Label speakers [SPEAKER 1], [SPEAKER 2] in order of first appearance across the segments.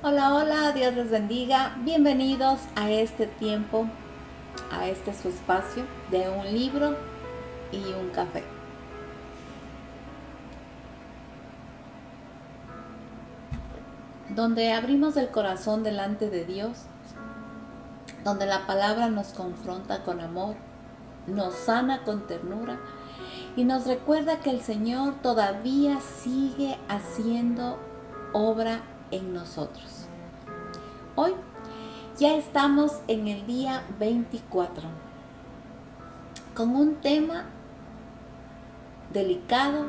[SPEAKER 1] Hola, hola, Dios les bendiga. Bienvenidos a este tiempo, a este su espacio de un libro y un café. Donde abrimos el corazón delante de Dios, donde la palabra nos confronta con amor, nos sana con ternura y nos recuerda que el Señor todavía sigue haciendo obra en nosotros. Hoy ya estamos en el día 24 con un tema delicado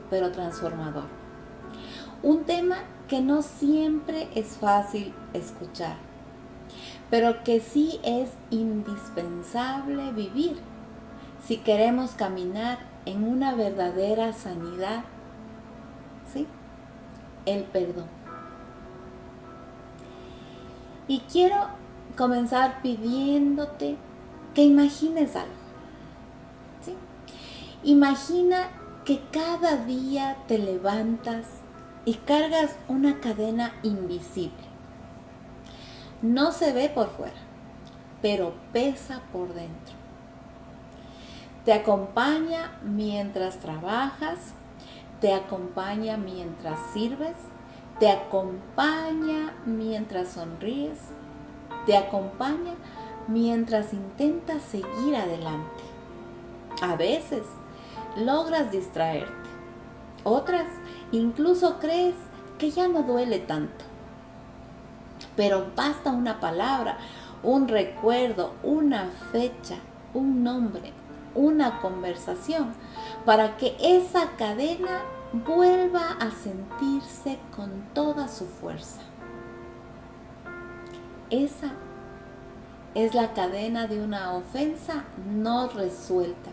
[SPEAKER 1] pero transformador. Un tema que no siempre es fácil escuchar, pero que sí es indispensable vivir si queremos caminar en una verdadera sanidad. ¿Sí? El perdón. Y quiero comenzar pidiéndote que imagines algo. ¿Sí? Imagina que cada día te levantas y cargas una cadena invisible. No se ve por fuera, pero pesa por dentro. Te acompaña mientras trabajas, te acompaña mientras sirves, te acompaña mientras sonríes, te acompaña mientras intentas seguir adelante. A veces logras distraerte, otras incluso crees que ya no duele tanto. Pero basta una palabra, un recuerdo, una fecha, un nombre, una conversación para que esa cadena vuelva a sentirse con toda su fuerza. Esa es la cadena de una ofensa no resuelta,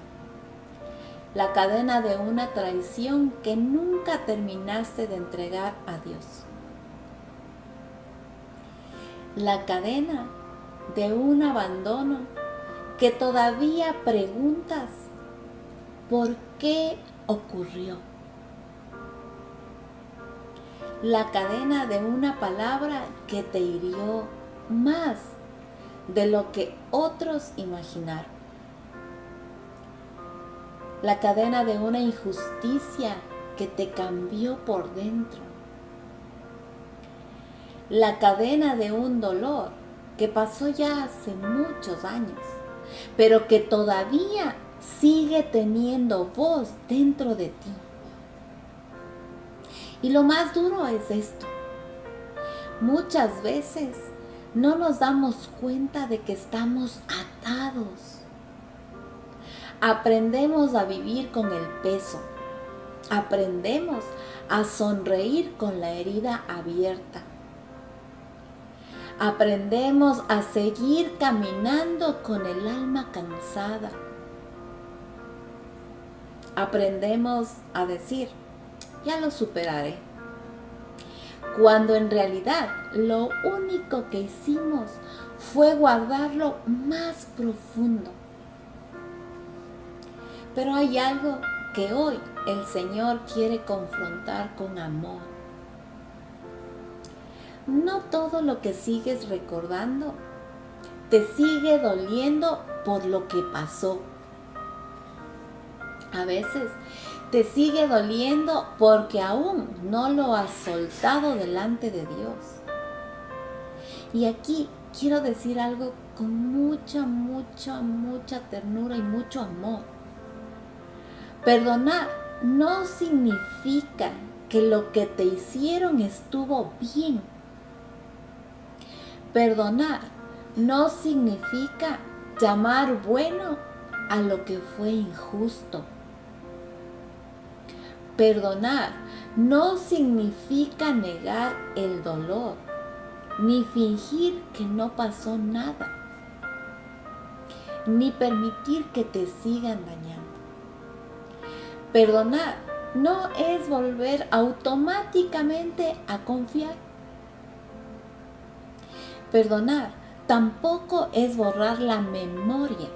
[SPEAKER 1] la cadena de una traición que nunca terminaste de entregar a Dios, la cadena de un abandono que todavía preguntas por qué ocurrió, la cadena de una palabra que te hirió más de lo que otros imaginaron, la cadena de una injusticia que te cambió por dentro, la cadena de un dolor que pasó ya hace muchos años, pero que todavía sigue teniendo voz dentro de ti. Y lo más duro es esto. Muchas veces no nos damos cuenta de que estamos atados. Aprendemos a vivir con el peso. Aprendemos a sonreír con la herida abierta. Aprendemos a seguir caminando con el alma cansada. Aprendemos a decir, ya lo superaré, cuando en realidad lo único que hicimos fue guardarlo más profundo. Pero hay algo que hoy el Señor quiere confrontar con amor. No todo lo que sigues recordando te sigue doliendo por lo que pasó. A veces te sigue doliendo porque aún no lo has soltado delante de Dios. Y aquí quiero decir algo con mucha ternura y mucho amor. Perdonar no significa que lo que te hicieron estuvo bien. Perdonar no significa llamar bueno a lo que fue injusto. Perdonar no significa negar el dolor, ni fingir que no pasó nada, ni permitir que te sigan dañando. Perdonar no es volver automáticamente a confiar. Perdonar tampoco es borrar la memoria,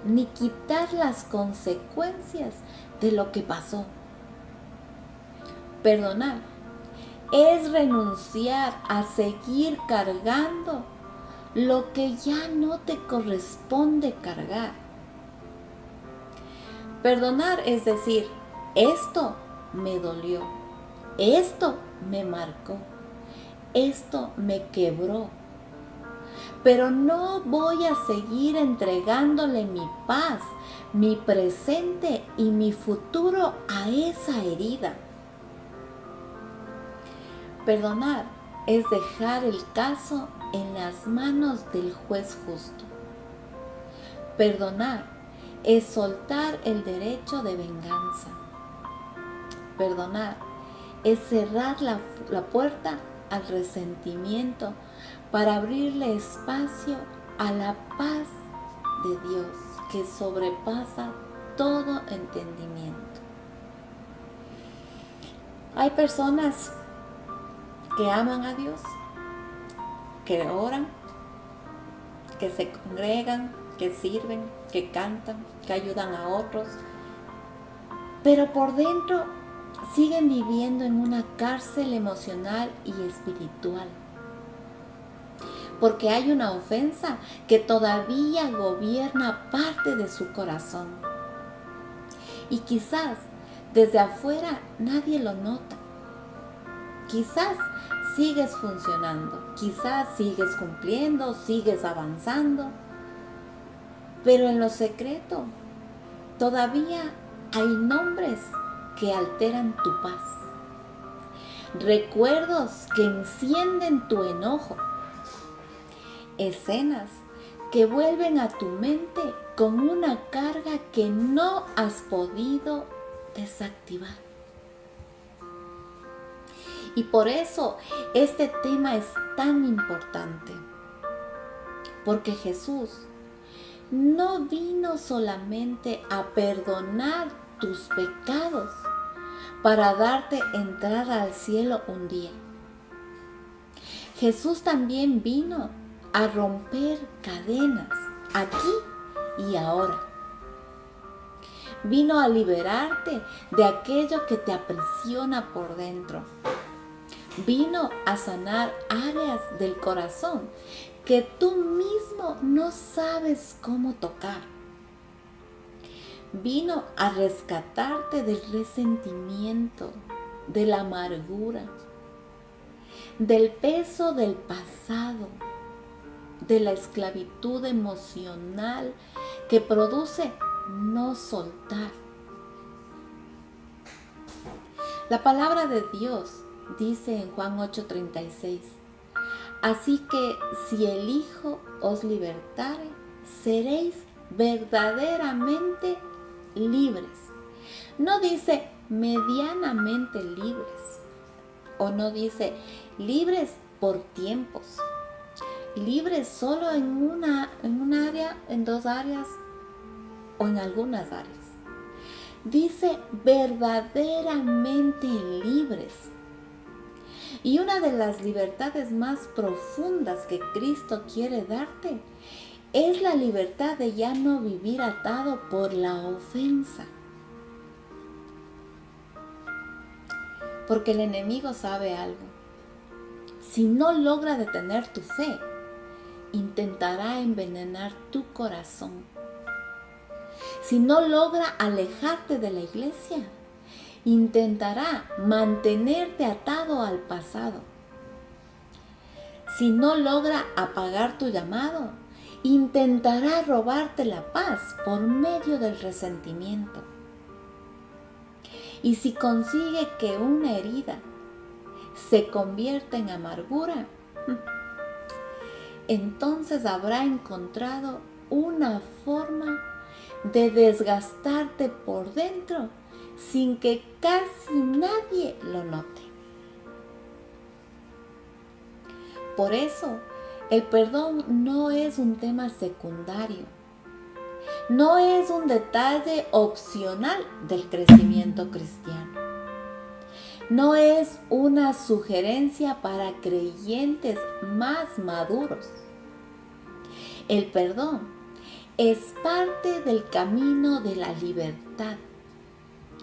[SPEAKER 1] ni quitar las consecuencias de lo que pasó. Perdonar es renunciar a seguir cargando lo que ya no te corresponde cargar. Perdonar es decir, esto me dolió, esto me marcó, esto me quebró, pero no voy a seguir entregándole mi paz, mi presente y mi futuro a esa herida. Perdonar es dejar el caso en las manos del juez justo. Perdonar es soltar el derecho de venganza. Perdonar es cerrar la puerta al resentimiento para abrirle espacio a la paz de Dios que sobrepasa todo entendimiento. Hay personas que aman a Dios, que oran, que se congregan, que sirven, que cantan, que ayudan a otros, pero por dentro siguen viviendo en una cárcel emocional y espiritual, porque hay una ofensa que todavía gobierna parte de su corazón. Y quizás desde afuera nadie lo nota. Quizás sigues funcionando, quizás sigues cumpliendo, sigues avanzando, pero en lo secreto todavía hay nombres que alteran tu paz, recuerdos que encienden tu enojo, escenas que vuelven a tu mente con una carga que no has podido desactivar. Y por eso este tema es tan importante, porque Jesús no vino solamente a perdonar tus pecados para darte entrada al cielo un día. Jesús también vino a romper cadenas aquí y ahora. Vino a liberarte de aquello que te aprisiona por dentro. Vino a sanar áreas del corazón que tú mismo no sabes cómo tocar. Vino a rescatarte del resentimiento, de la amargura, del peso del pasado, de la esclavitud emocional que produce no soltar. La palabra de Dios dice en Juan 8:36, así que si el Hijo os libertare, seréis verdaderamente libres. No dice medianamente libres, o no dice libres por tiempos, libres solo en un área, en dos áreas o en algunas áreas. Dice verdaderamente libres. Y una de las libertades más profundas que Cristo quiere darte es la libertad de ya no vivir atado por la ofensa. Porque el enemigo sabe algo. Si no logra detener tu fe, intentará envenenar tu corazón. Si no logra alejarte de la iglesia, intentará mantenerte atado al pasado. Si no logra apagar tu llamado, intentará robarte la paz por medio del resentimiento. Y si consigue que una herida se convierta en amargura, entonces habrá encontrado una forma de desgastarte por dentro sin que casi nadie lo note. Por eso, el perdón no es un tema secundario, no es un detalle opcional del crecimiento cristiano, no es una sugerencia para creyentes más maduros. El perdón es parte del camino de la libertad.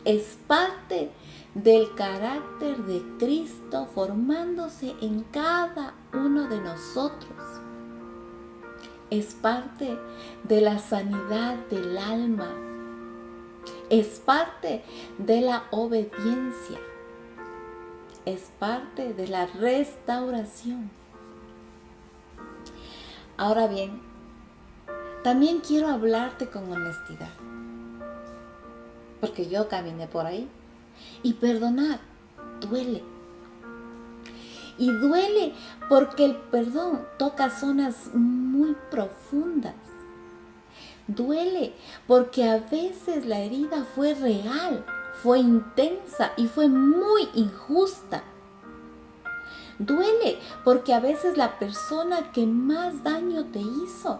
[SPEAKER 1] Es parte del carácter de Cristo formándose en cada uno de nosotros. Es parte de la sanidad del alma. Es parte de la obediencia. Es parte de la restauración. Ahora bien, también quiero hablarte con honestidad, porque yo caminé por ahí. Y perdonar duele. Y duele porque el perdón toca zonas muy profundas. Duele porque a veces la herida fue real, fue intensa y fue muy injusta. Duele porque a veces la persona que más daño te hizo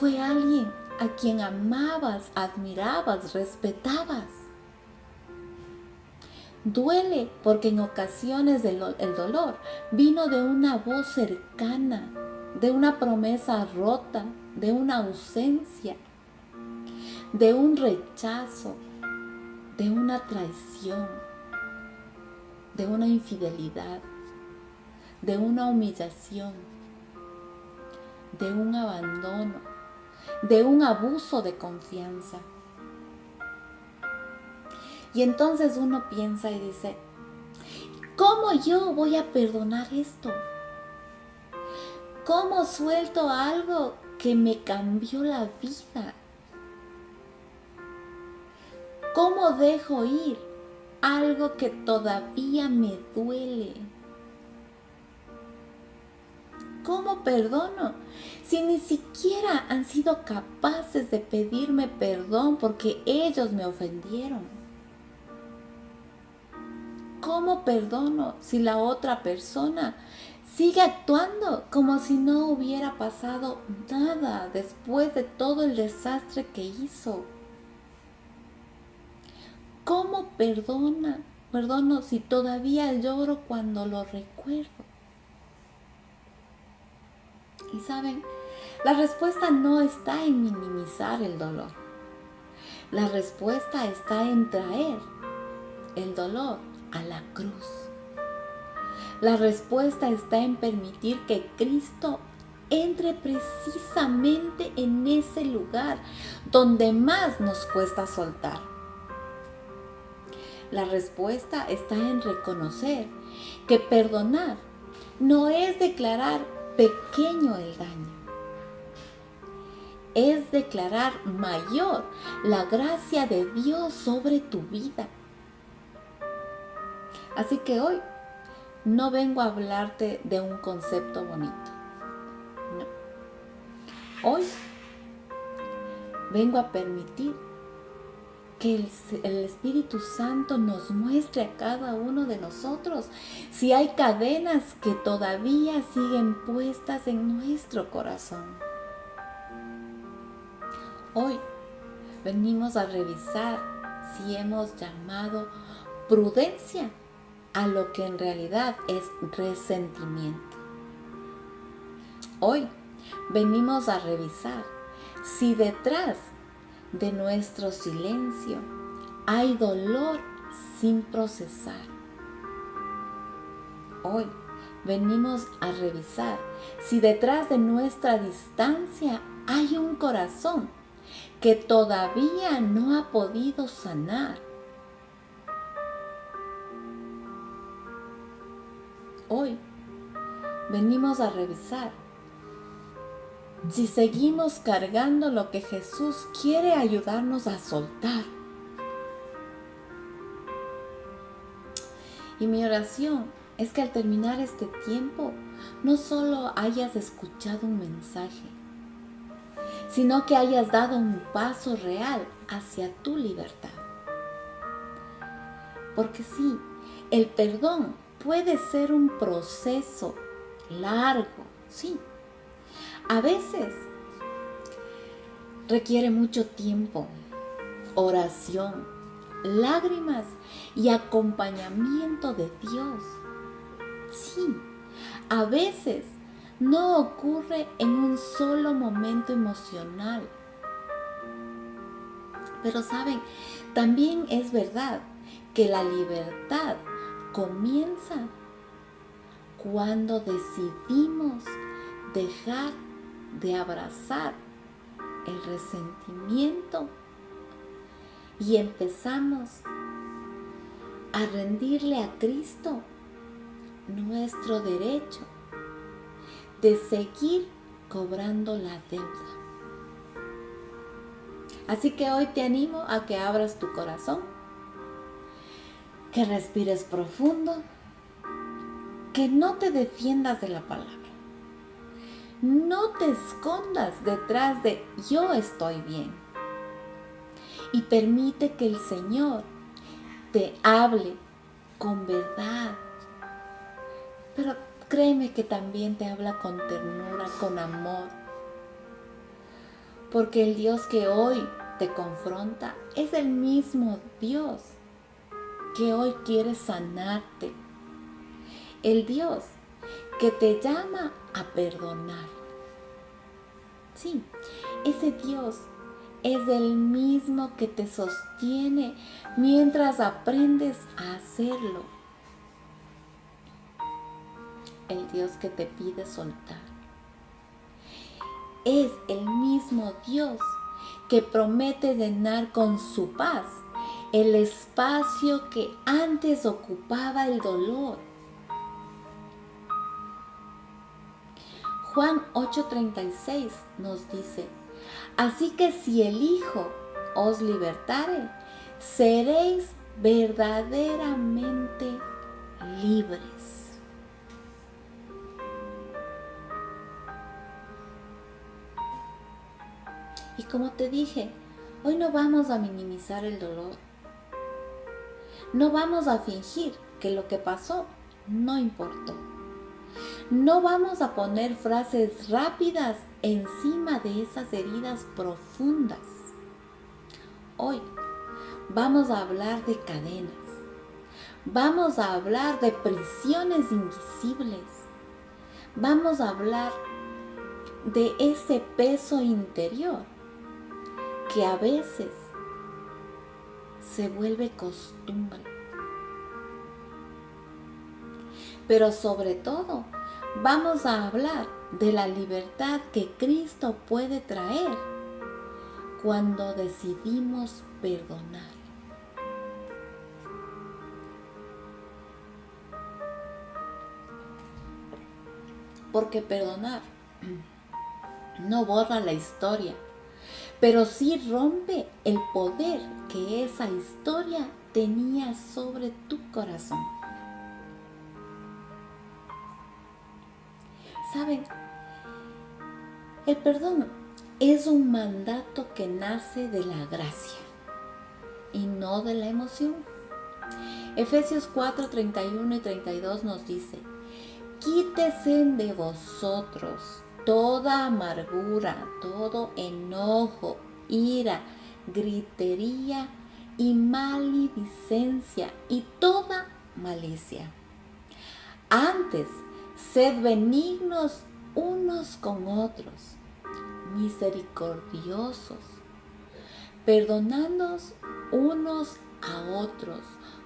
[SPEAKER 1] fue alguien a quien amabas, admirabas, respetabas. Duele porque en ocasiones el dolor vino de una voz cercana, de una promesa rota, de una ausencia, de un rechazo, de una traición, de una infidelidad, de una humillación, de un abandono, de un abuso de confianza. Y entonces uno piensa y dice, ¿cómo yo voy a perdonar esto? ¿Cómo suelto algo que me cambió la vida? ¿Cómo dejo ir algo que todavía me duele? ¿Cómo perdono si ni siquiera han sido capaces de pedirme perdón porque ellos me ofendieron? ¿Cómo perdono si la otra persona sigue actuando como si no hubiera pasado nada después de todo el desastre que hizo? ¿Cómo perdono si todavía lloro cuando lo recuerdo? Y saben, la respuesta no está en minimizar el dolor. La respuesta está en traer el dolor a la cruz. La respuesta está en permitir que Cristo entre precisamente en ese lugar donde más nos cuesta soltar. La respuesta está en reconocer que perdonar no es declarar pequeño el daño, es declarar mayor la gracia de Dios sobre tu vida. Así que hoy no vengo a hablarte de un concepto bonito. No. Hoy vengo a permitir que el Espíritu Santo nos muestre a cada uno de nosotros si hay cadenas que todavía siguen puestas en nuestro corazón. Hoy venimos a revisar si hemos llamado prudencia a lo que en realidad es resentimiento. Hoy venimos a revisar si detrás de nuestro silencio hay dolor sin procesar. Hoy venimos a revisar si detrás de nuestra distancia hay un corazón que todavía no ha podido sanar. Hoy venimos a revisar si seguimos cargando lo que Jesús quiere ayudarnos a soltar. Y mi oración es que al terminar este tiempo no solo hayas escuchado un mensaje, sino que hayas dado un paso real hacia tu libertad. Porque sí, el perdón puede ser un proceso largo, sí. A veces requiere mucho tiempo, oración, lágrimas y acompañamiento de Dios. Sí, a veces no ocurre en un solo momento emocional. Pero saben, también es verdad que la libertad comienza cuando decidimos dejar de abrazar el resentimiento y empezamos a rendirle a Cristo nuestro derecho de seguir cobrando la deuda. Así que hoy te animo a que abras tu corazón, que respires profundo, que no te defiendas de la palabra. No te escondas detrás de yo estoy bien. Y permite que el Señor te hable con verdad. Pero créeme que también te habla con ternura, con amor. Porque el Dios que hoy te confronta es el mismo Dios que hoy quiere sanarte. El Dios que te llama a perdonar. Sí, ese Dios es el mismo que te sostiene mientras aprendes a hacerlo. El Dios que te pide soltar. Es el mismo Dios que promete llenar con su paz el espacio que antes ocupaba el dolor. Juan 8:36 nos dice: así que si el Hijo os libertare, seréis verdaderamente libres. Y como te dije, hoy no vamos a minimizar el dolor. No vamos a fingir que lo que pasó no importó. No vamos a poner frases rápidas encima de esas heridas profundas. Hoy vamos a hablar de cadenas. Vamos a hablar de prisiones invisibles. Vamos a hablar de ese peso interior que a veces se vuelve costumbre. Pero sobre todo, vamos a hablar de la libertad que Cristo puede traer cuando decidimos perdonar. Porque perdonar no borra la historia, pero sí rompe el poder que esa historia tenía sobre tu corazón. ¿Saben? El perdón es un mandato que nace de la gracia y no de la emoción. Efesios 4:31 y 32 nos dice: quítese de vosotros toda amargura, todo enojo, ira, gritería y maledicencia y toda malicia. Antes, sed benignos unos con otros, misericordiosos, perdonándoos unos a otros,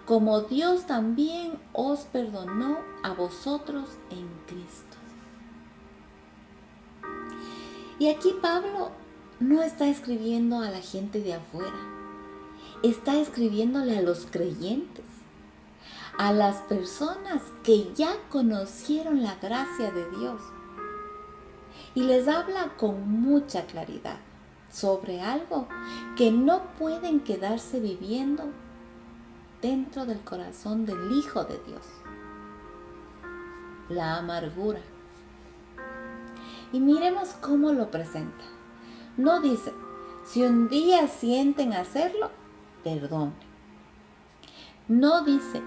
[SPEAKER 1] como Dios también os perdonó a vosotros en Cristo. Y aquí Pablo no está escribiendo a la gente de afuera, está escribiéndole a los creyentes, a las personas que ya conocieron la gracia de Dios. Y les habla con mucha claridad sobre algo que no pueden quedarse viviendo dentro del corazón del Hijo de Dios: la amargura. Y miremos cómo lo presenta. No dice: si un día sienten hacerlo, perdonen. No dice: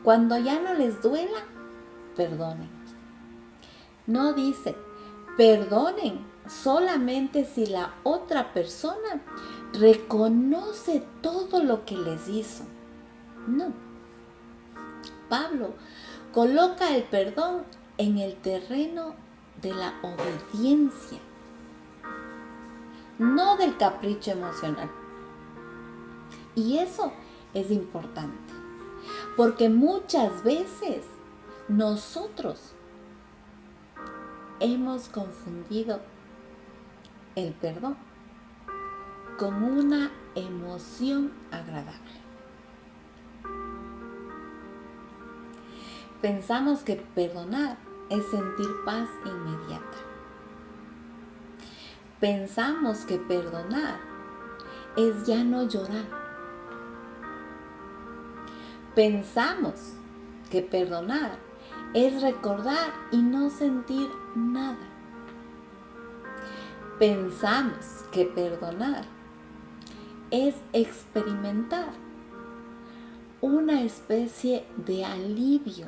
[SPEAKER 1] cuando ya no les duela, perdonen. No dice: perdonen solamente si la otra persona reconoce todo lo que les hizo. No. Pablo coloca el perdón en el terreno de la obediencia, no del capricho emocional. Y eso es importante, porque muchas veces nosotros hemos confundido el perdón con una emoción agradable. Pensamos que perdonar es sentir paz inmediata. Pensamos que perdonar es ya no llorar. Pensamos que perdonar es recordar y no sentir nada. Pensamos que perdonar es experimentar una especie de alivio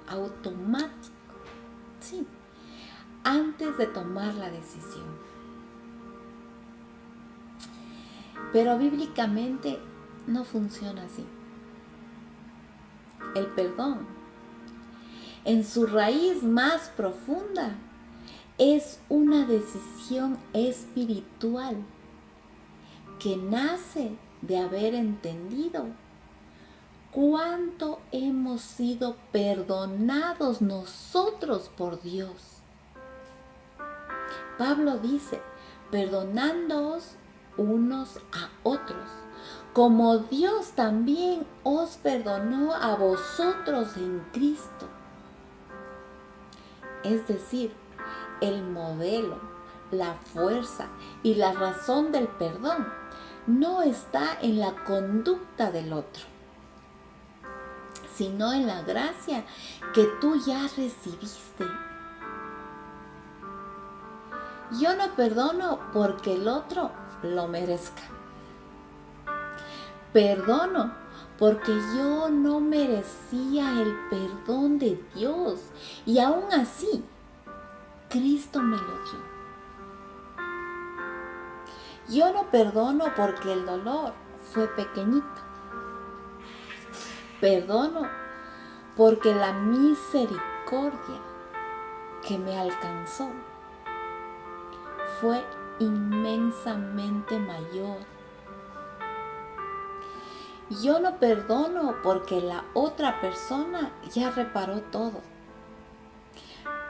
[SPEAKER 1] automático, sí, antes de tomar la decisión. Pero bíblicamente no funciona así. El perdón, en su raíz más profunda, es una decisión espiritual que nace de haber entendido cuánto hemos sido perdonados nosotros por Dios. Pablo dice, perdonándoos unos a otros, como Dios también os perdonó a vosotros en Cristo. Es decir, el modelo, la fuerza y la razón del perdón no está en la conducta del otro, sino en la gracia que tú ya recibiste. Yo no perdono porque el otro lo merezca. Perdono porque yo no merecía el perdón de Dios y aún así Cristo me lo dio. Yo no perdono porque el dolor fue pequeñito. Perdono porque la misericordia que me alcanzó fue inmensamente mayor. Yo no perdono porque la otra persona ya reparó todo.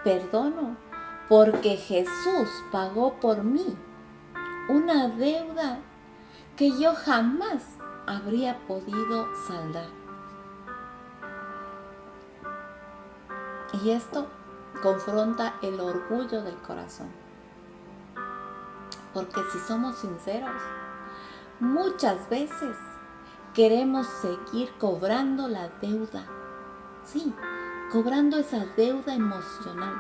[SPEAKER 1] Perdono porque Jesús pagó por mí una deuda que yo jamás habría podido saldar. Y esto confronta el orgullo del corazón. Porque si somos sinceros, muchas veces queremos seguir cobrando la deuda. Sí, cobrando esa deuda emocional.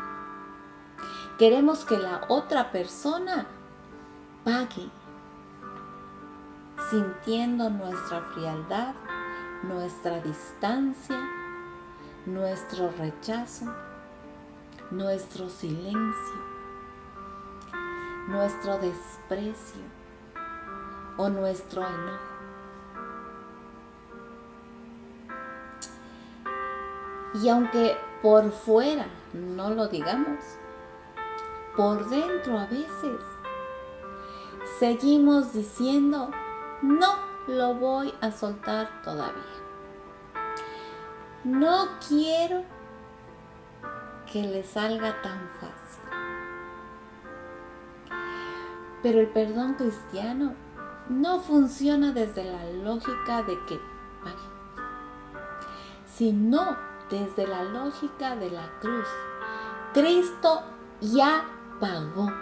[SPEAKER 1] Queremos que la otra persona pague, sintiendo nuestra frialdad, nuestra distancia, nuestro rechazo, nuestro silencio, nuestro desprecio o nuestro enojo. Y aunque por fuera no lo digamos, por dentro a veces seguimos diciendo, no lo voy a soltar todavía. No quiero que le salga tan fácil. Pero el perdón cristiano no funciona desde la lógica de que pague, sino desde la lógica de la cruz. Cristo ya pagó.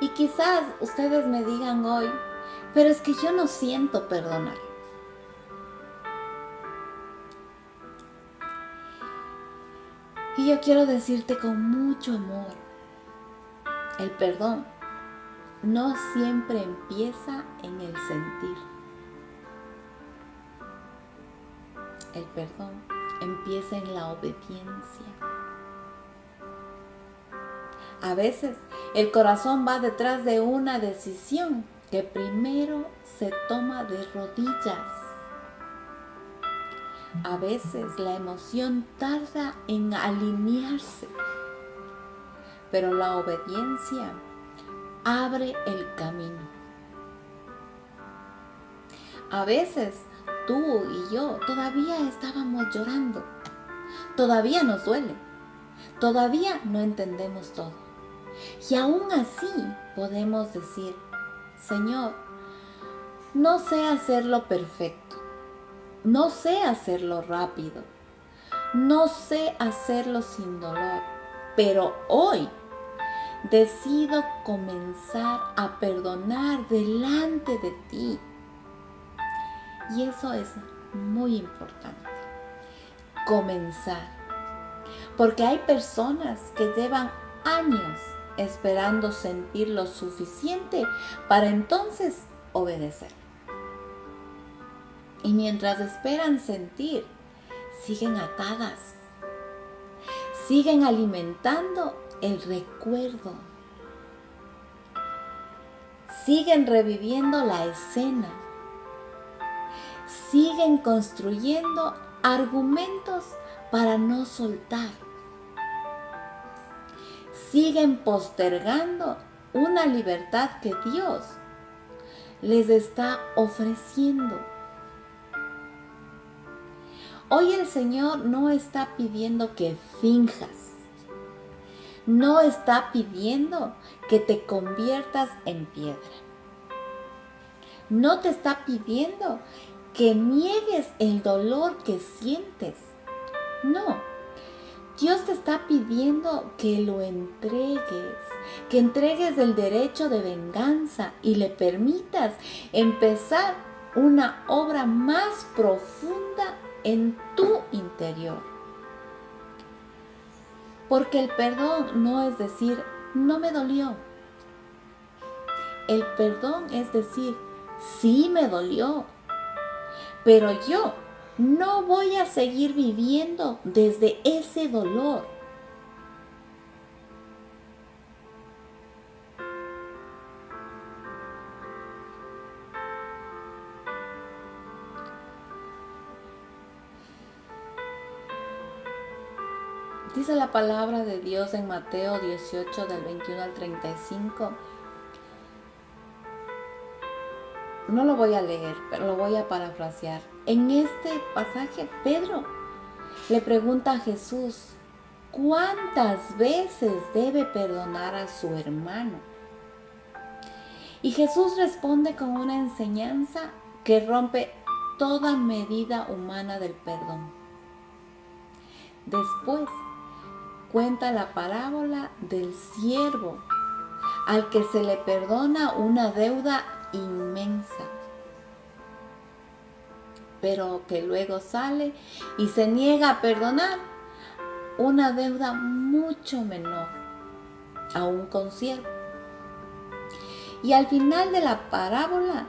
[SPEAKER 1] Y quizás ustedes me digan hoy, pero es que yo no siento perdonar. Y yo quiero decirte con mucho amor, el perdón no siempre empieza en el sentir. El perdón empieza en la obediencia. A veces el corazón va detrás de una decisión que primero se toma de rodillas. A veces la emoción tarda en alinearse, pero la obediencia abre el camino. A veces tú y yo todavía estábamos llorando, todavía nos duele, todavía no entendemos todo. Y aún así podemos decir, Señor, no sé hacerlo perfecto, no sé hacerlo rápido, no sé hacerlo sin dolor, pero hoy decido comenzar a perdonar delante de ti. Y eso es muy importante, comenzar. Porque hay personas que llevan años esperando sentir lo suficiente para entonces obedecer. Y mientras esperan sentir, siguen atadas, siguen alimentando el recuerdo, siguen reviviendo la escena, siguen construyendo argumentos para no soltar, siguen postergando una libertad que Dios les está ofreciendo. Hoy el Señor no está pidiendo que finjas, no está pidiendo que te conviertas en piedra, no te está pidiendo que niegues el dolor que sientes, no. Dios te está pidiendo que lo entregues, que entregues el derecho de venganza y le permitas empezar una obra más profunda en tu interior. Porque el perdón no es decir, no me dolió. El perdón es decir, sí me dolió, pero yo no voy a seguir viviendo desde ese dolor. Dice la palabra de Dios en Mateo 18, del 21 al 35. No lo voy a leer, pero lo voy a parafrasear. En este pasaje, Pedro le pregunta a Jesús, ¿cuántas veces debe perdonar a su hermano? Y Jesús responde con una enseñanza que rompe toda medida humana del perdón. Después cuenta la parábola del siervo al que se le perdona una deuda inmensa, pero que luego sale y se niega a perdonar una deuda mucho menor a un consiervo. Y al final de la parábola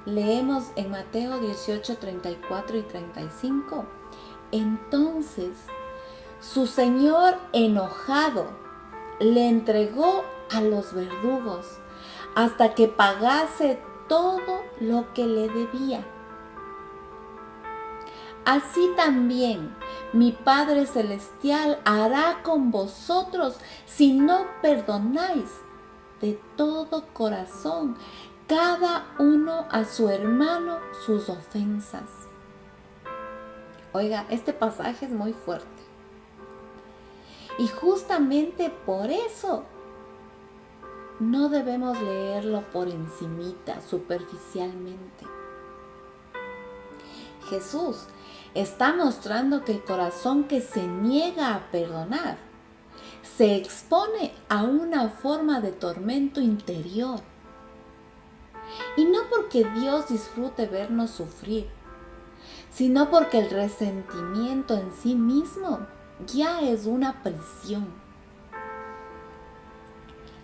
[SPEAKER 1] leemos en Mateo 18, 34 y 35. Entonces su señor enojado le entregó a los verdugos hasta que pagase todo lo que le debía. Así también mi Padre Celestial hará con vosotros si no perdonáis de todo corazón cada uno a su hermano sus ofensas. Oiga, este pasaje es muy fuerte. Y justamente por eso no debemos leerlo por encimita, superficialmente. Jesús está mostrando que el corazón que se niega a perdonar se expone a una forma de tormento interior. Y no porque Dios disfrute vernos sufrir, sino porque el resentimiento en sí mismo ya es una prisión.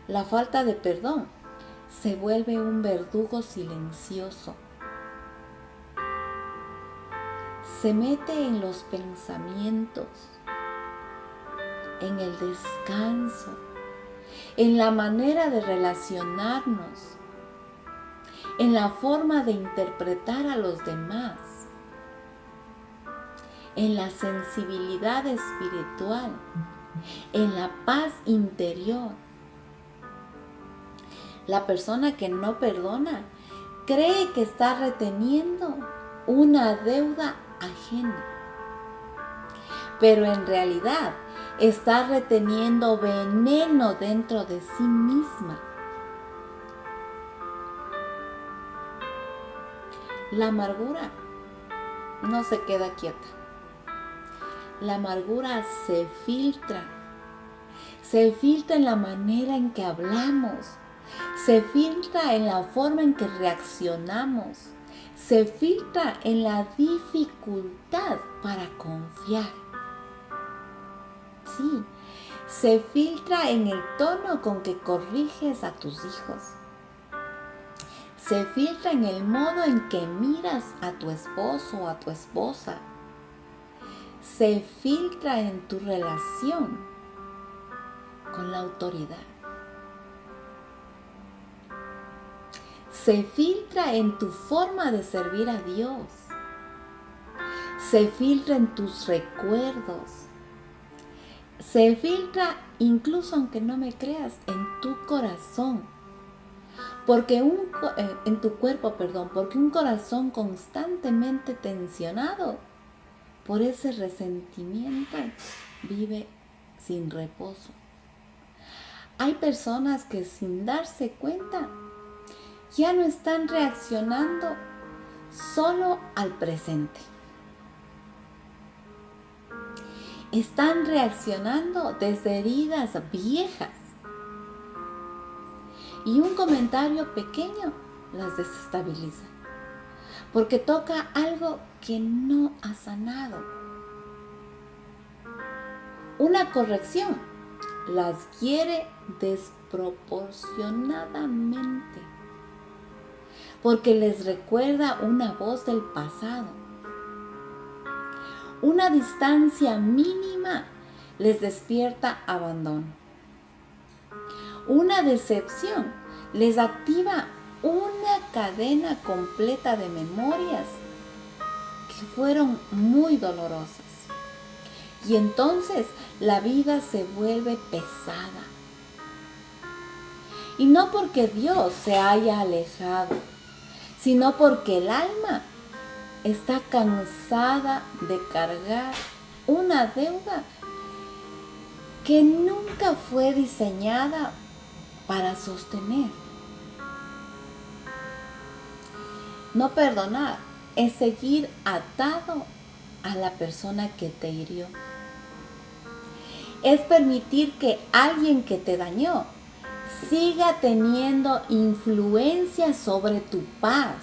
[SPEAKER 1] La falta de perdón se vuelve un verdugo silencioso. Se mete en los pensamientos, en el descanso, en la manera de relacionarnos, en la forma de interpretar a los demás, en la sensibilidad espiritual, en la paz interior. La persona que no perdona cree que está reteniendo una deuda ajena, pero en realidad está reteniendo veneno dentro de sí misma. La amargura no se queda quieta. La amargura se filtra en la manera en que hablamos, se filtra en la forma en que reaccionamos, se filtra en la dificultad para confiar. Sí, se filtra en el tono con que corriges a tus hijos. Se filtra en el modo en que miras a tu esposo o a tu esposa. Se filtra en tu relación con la autoridad. Se filtra en tu forma de servir a Dios. Se filtra en tus recuerdos. Se filtra, incluso aunque no me creas, en tu corazón. Porque en tu cuerpo, porque un corazón constantemente tensionado por ese resentimiento vive sin reposo. Hay personas que sin darse cuenta ya no están reaccionando solo al presente. Están reaccionando desde heridas viejas. Y un comentario pequeño las desestabiliza, porque toca algo que no ha sanado. Una corrección las hiere desproporcionadamente, porque les recuerda una voz del pasado. Una distancia mínima les despierta abandono. Una decepción les activa una cadena completa de memorias que fueron muy dolorosas. Y entonces la vida se vuelve pesada. Y no porque Dios se haya alejado, sino porque el alma está cansada de cargar una deuda que nunca fue diseñada para sostener. No perdonar es seguir atado a la persona que te hirió. Es permitir que alguien que te dañó siga teniendo influencia sobre tu paz,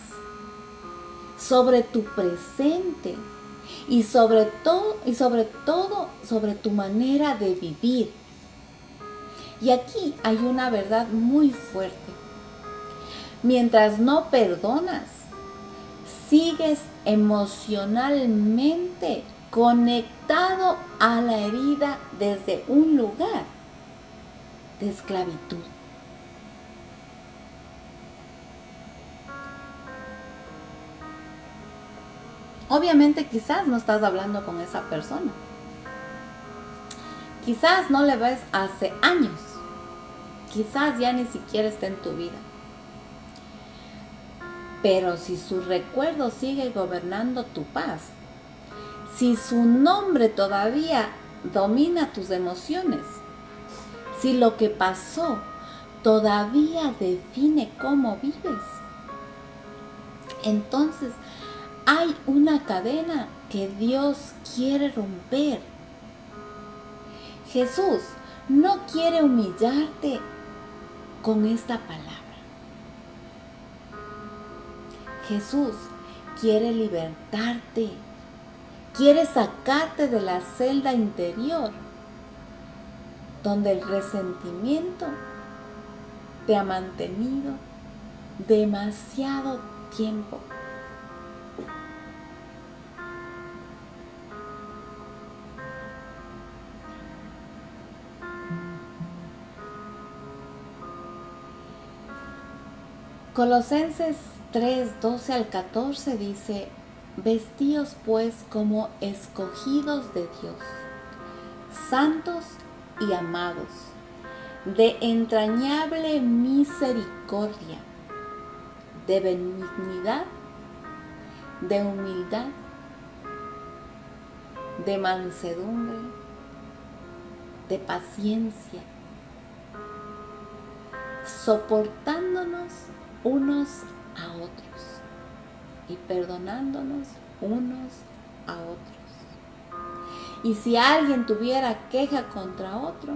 [SPEAKER 1] sobre tu presente y sobre todo sobre tu manera de vivir. Y aquí hay una verdad muy fuerte. Mientras no perdonas, sigues emocionalmente conectado a la herida desde un lugar de esclavitud. Obviamente quizás no estás hablando con esa persona. Quizás no le ves hace años. Quizás ya ni siquiera está en tu vida. Pero si su recuerdo sigue gobernando tu paz, si su nombre todavía domina tus emociones, si lo que pasó todavía define cómo vives, entonces hay una cadena que Dios quiere romper. Jesús no quiere humillarte con esta palabra. Jesús quiere libertarte, quiere sacarte de la celda interior donde el resentimiento te ha mantenido demasiado tiempo. Colosenses 3, 12 al 14 dice: vestíos pues como escogidos de Dios, santos y amados, de entrañable misericordia, de benignidad, de humildad, de mansedumbre, de paciencia, soportándonos unos a otros y perdonándonos unos a otros. Y si alguien tuviera queja contra otro,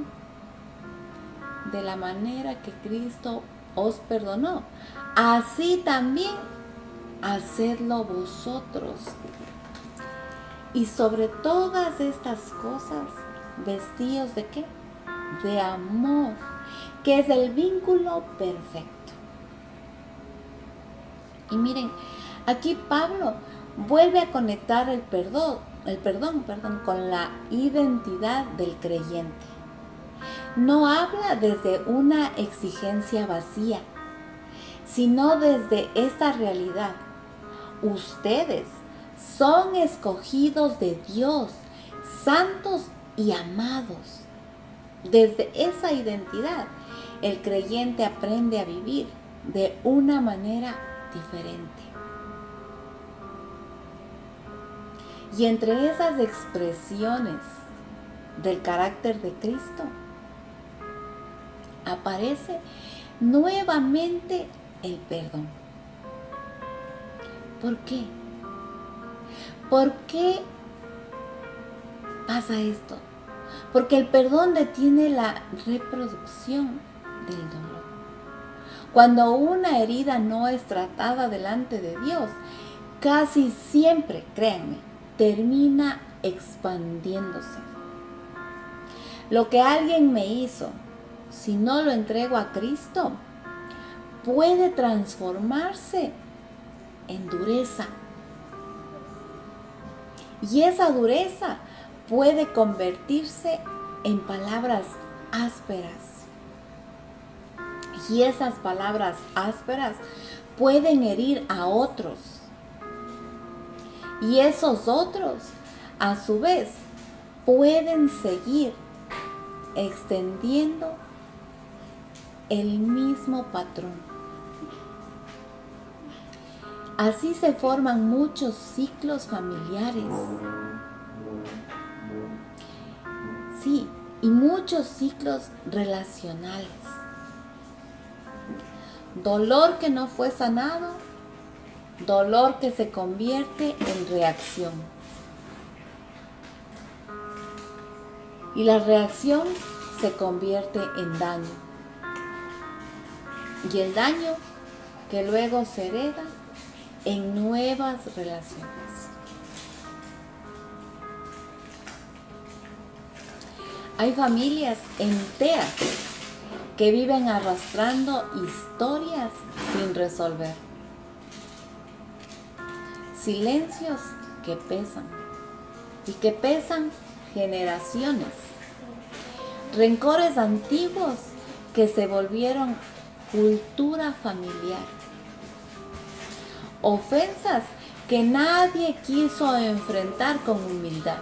[SPEAKER 1] de la manera que Cristo os perdonó, así también hacedlo vosotros. Y sobre todas estas cosas, vestíos ¿de qué? De amor, que es el vínculo perfecto. Y miren, aquí Pablo vuelve a conectar el perdón con la identidad del creyente. No habla desde una exigencia vacía, sino desde esta realidad. Ustedes son escogidos de Dios, santos y amados. Desde esa identidad, el creyente aprende a vivir de una manera diferente. Y entre esas expresiones del carácter de Cristo, aparece nuevamente el perdón. ¿Por qué? ¿Por qué pasa esto? Porque el perdón detiene la reproducción del dolor. Cuando una herida no es tratada delante de Dios, casi siempre, créanme, termina expandiéndose. Lo que alguien me hizo, si no lo entrego a Cristo, puede transformarse en dureza. Y esa dureza puede convertirse en palabras ásperas. Y esas palabras ásperas pueden herir a otros. Y esos otros, a su vez, pueden seguir extendiendo el mismo patrón. Así se forman muchos ciclos familiares. Sí, y muchos ciclos relacionales. Dolor que no fue sanado, dolor que se convierte en reacción. Y la reacción se convierte en daño. Y el daño que luego se hereda en nuevas relaciones. Hay familias enteras que viven arrastrando historias sin resolver. Silencios que pesan y que pesan generaciones. Rencores antiguos que se volvieron cultura familiar. Ofensas que nadie quiso enfrentar con humildad.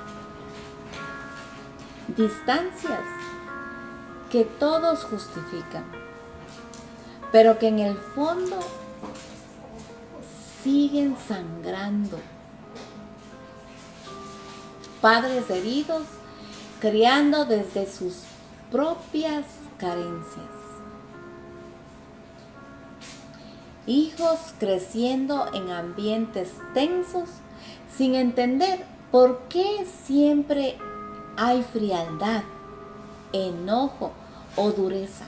[SPEAKER 1] Distancias que todos justifican, pero que en el fondo siguen sangrando. Padres heridos criando desde sus propias carencias. Hijos creciendo en ambientes tensos sin entender por qué siempre hay frialdad, enojo o dureza.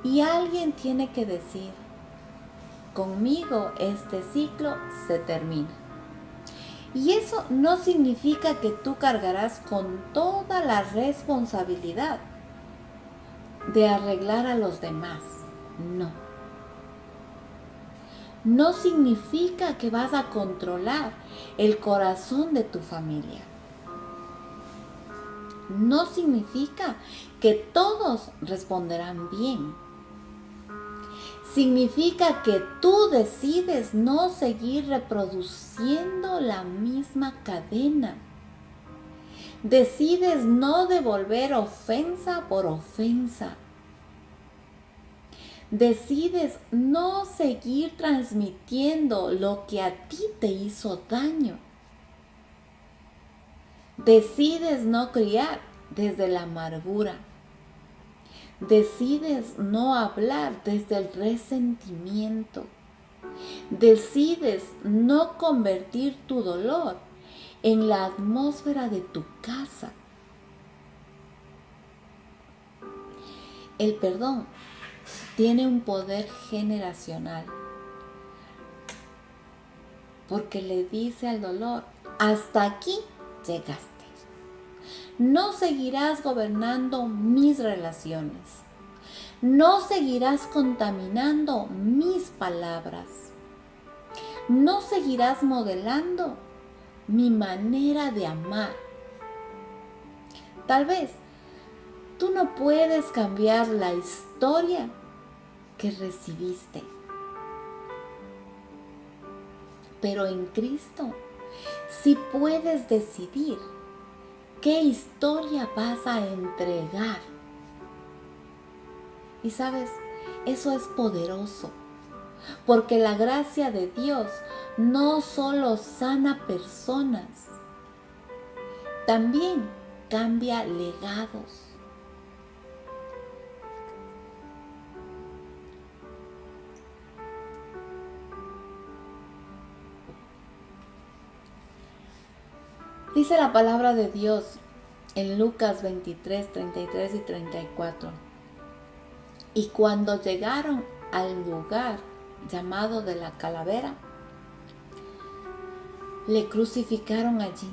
[SPEAKER 1] Y alguien tiene que decir, conmigo este ciclo se termina. Y eso no significa que tú cargarás con toda la responsabilidad de arreglar a los demás. No. No significa que vas a controlar el corazón de tu familia. No significa que todos responderán bien. Significa que tú decides no seguir reproduciendo la misma cadena. Decides no devolver ofensa por ofensa. Decides no seguir transmitiendo lo que a ti te hizo daño. Decides no criar desde la amargura. Decides no hablar desde el resentimiento. Decides no convertir tu dolor en la atmósfera de tu casa. El perdón tiene un poder generacional porque le dice al dolor: hasta aquí llegaste. No seguirás gobernando mis relaciones. No seguirás contaminando mis palabras. No seguirás modelando mi manera de amar. Tal vez tú no puedes cambiar la historia que recibiste, pero en Cristo sí puedes decidir qué historia vas a entregar. Y sabes, eso es poderoso, porque la gracia de Dios no solo sana personas, también cambia legados. Dice la palabra de Dios en Lucas 23, 33 y 34. Y cuando llegaron al lugar llamado de la calavera, le crucificaron allí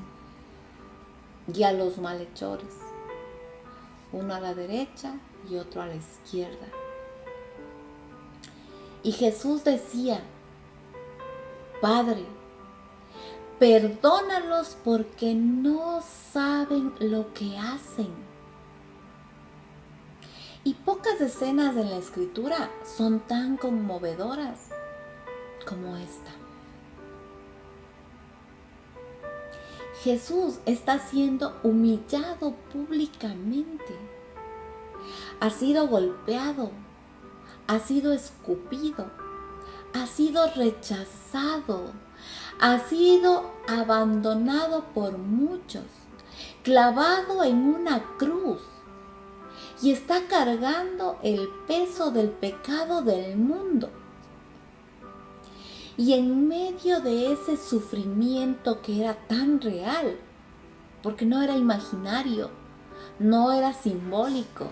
[SPEAKER 1] y a los malhechores, uno a la derecha y otro a la izquierda. Y Jesús decía: Padre, perdónalos porque no saben lo que hacen. Y pocas escenas en la Escritura son tan conmovedoras como esta. Jesús está siendo humillado públicamente. Ha sido golpeado, ha sido escupido, ha sido rechazado, ha sido abandonado por muchos, clavado en una cruz, y está cargando el peso del pecado del mundo. Y en medio de ese sufrimiento que era tan real, porque no era imaginario, no era simbólico,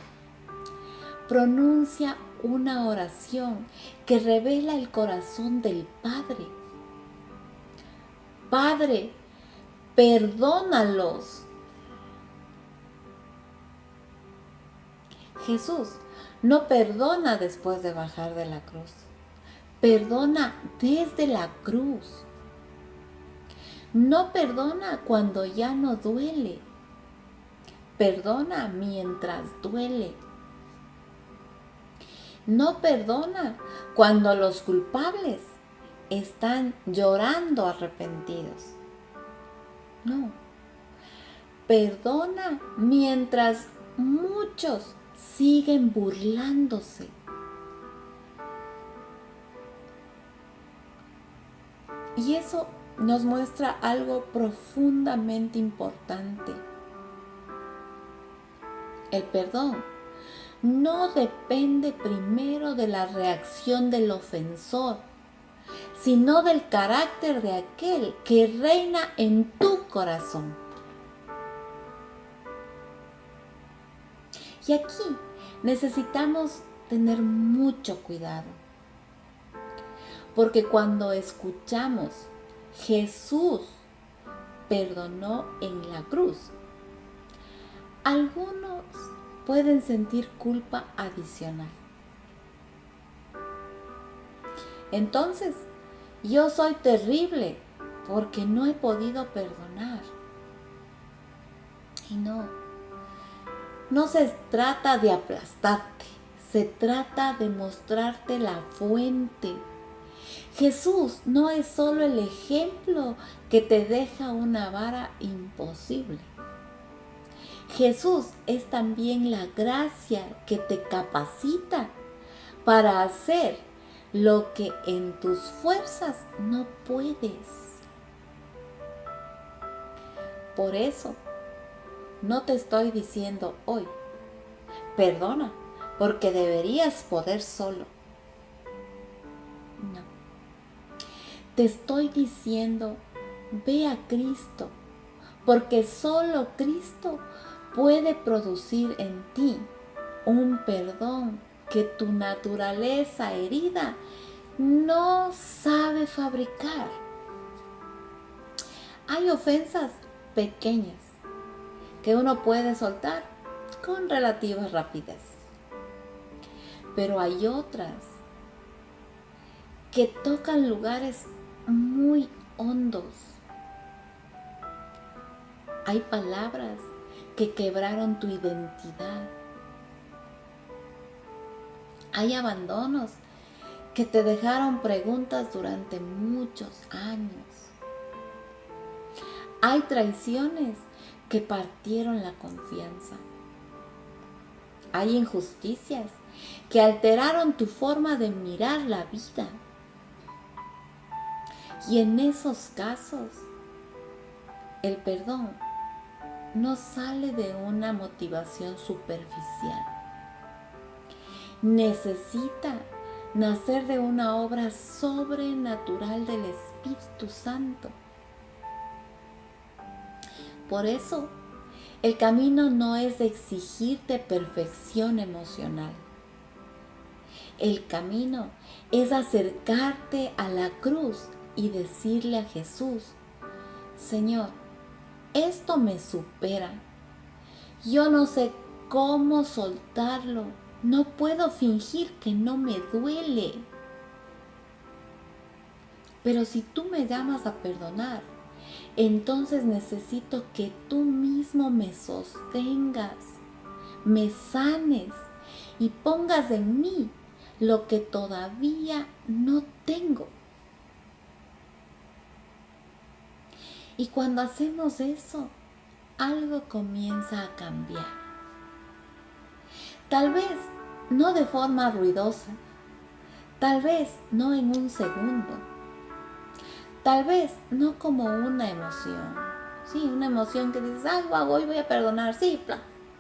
[SPEAKER 1] pronuncia una oración que revela el corazón del Padre. Padre, perdónalos. Jesús no perdona después de bajar de la cruz. Perdona desde la cruz. No perdona cuando ya no duele. Perdona mientras duele. No perdona cuando los culpables están llorando arrepentidos. No. Perdona mientras muchos siguen burlándose. Y eso nos muestra algo profundamente importante. El perdón no depende primero de la reacción del ofensor, sino del carácter de aquel que reina en tu corazón. Y aquí necesitamos tener mucho cuidado, porque cuando escuchamos Jesús perdonó en la cruz, algunos pueden sentir culpa adicional. Entonces, yo soy terrible porque no he podido perdonar. Y no se trata de aplastarte, se trata de mostrarte la fuente. Jesús no es solo el ejemplo que te deja una vara imposible. Jesús es también la gracia que te capacita para hacer lo que en tus fuerzas no puedes. Por eso, no te estoy diciendo hoy, perdona, porque deberías poder solo. No. Te estoy diciendo, ve a Cristo, porque solo Cristo puede producir en ti un perdón que tu naturaleza herida no sabe fabricar. Hay ofensas pequeñas que uno puede soltar con relativa rapidez, pero hay otras que tocan lugares muy hondos. Hay palabras que quebraron tu identidad. Hay abandonos que te dejaron preguntas durante muchos años. Hay traiciones que partieron la confianza. Hay injusticias que alteraron tu forma de mirar la vida. Y en esos casos, el perdón no sale de una motivación superficial. Necesita nacer de una obra sobrenatural del Espíritu Santo. Por eso, el camino no es exigirte perfección emocional. El camino es acercarte a la cruz y decirle a Jesús, Señor, esto me supera. Yo no sé cómo soltarlo. No puedo fingir que no me duele. Pero si tú me llamas a perdonar, entonces necesito que tú mismo me sostengas, me sanes y pongas en mí lo que todavía no tengo. Y cuando hacemos eso, algo comienza a cambiar. Tal vez no de forma ruidosa, tal vez no en un segundo, tal vez no como una emoción. Sí, una emoción que dices, ay, wow, hoy voy a perdonar, sí,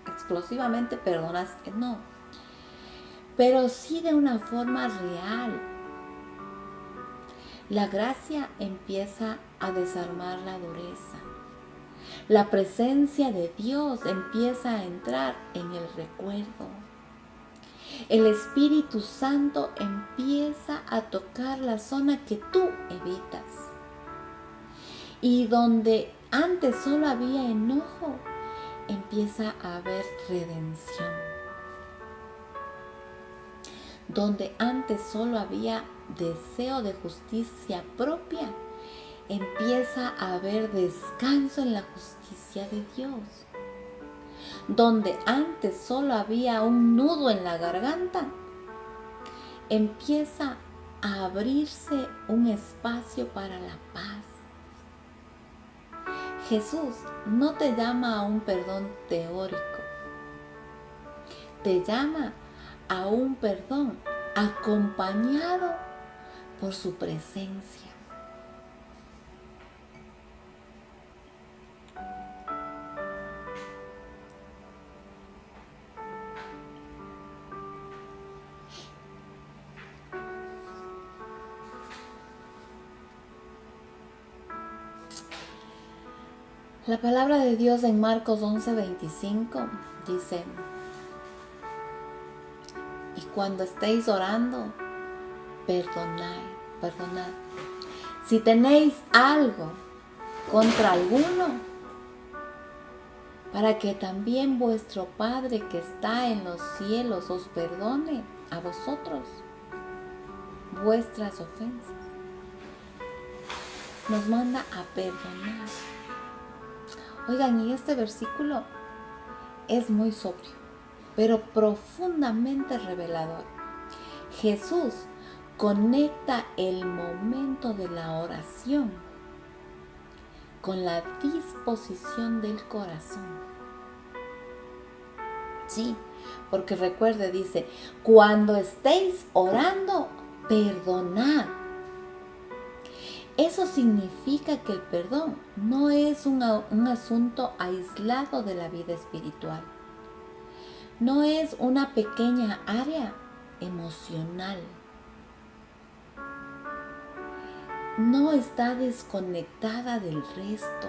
[SPEAKER 1] explosivamente perdonaste, no. Pero sí de una forma real. La gracia empieza a desarmar la dureza. La presencia de Dios empieza a entrar en el recuerdo. El Espíritu Santo empieza a tocar la zona que tú evitas. Y donde antes solo había enojo, empieza a haber redención. Donde antes solo había deseo de justicia propia, empieza a haber descanso en la justicia de Dios. Donde antes solo había un nudo en la garganta, empieza a abrirse un espacio para la paz. Jesús no te llama a un perdón teórico, te llama a un perdón acompañado por su presencia. La palabra de Dios en Marcos 11:25 dice, y cuando estéis orando, perdonad. Si tenéis algo contra alguno, para que también vuestro Padre que está en los cielos os perdone a vosotros vuestras ofensas. Nos manda a perdonar. Oigan, y este versículo es muy sobrio, pero profundamente revelador. Jesús conecta el momento de la oración con la disposición del corazón. Sí, porque recuerde, dice, cuando estéis orando, perdonad. Eso significa que el perdón no es un asunto aislado de la vida espiritual. No es una pequeña área emocional. No está desconectada del resto.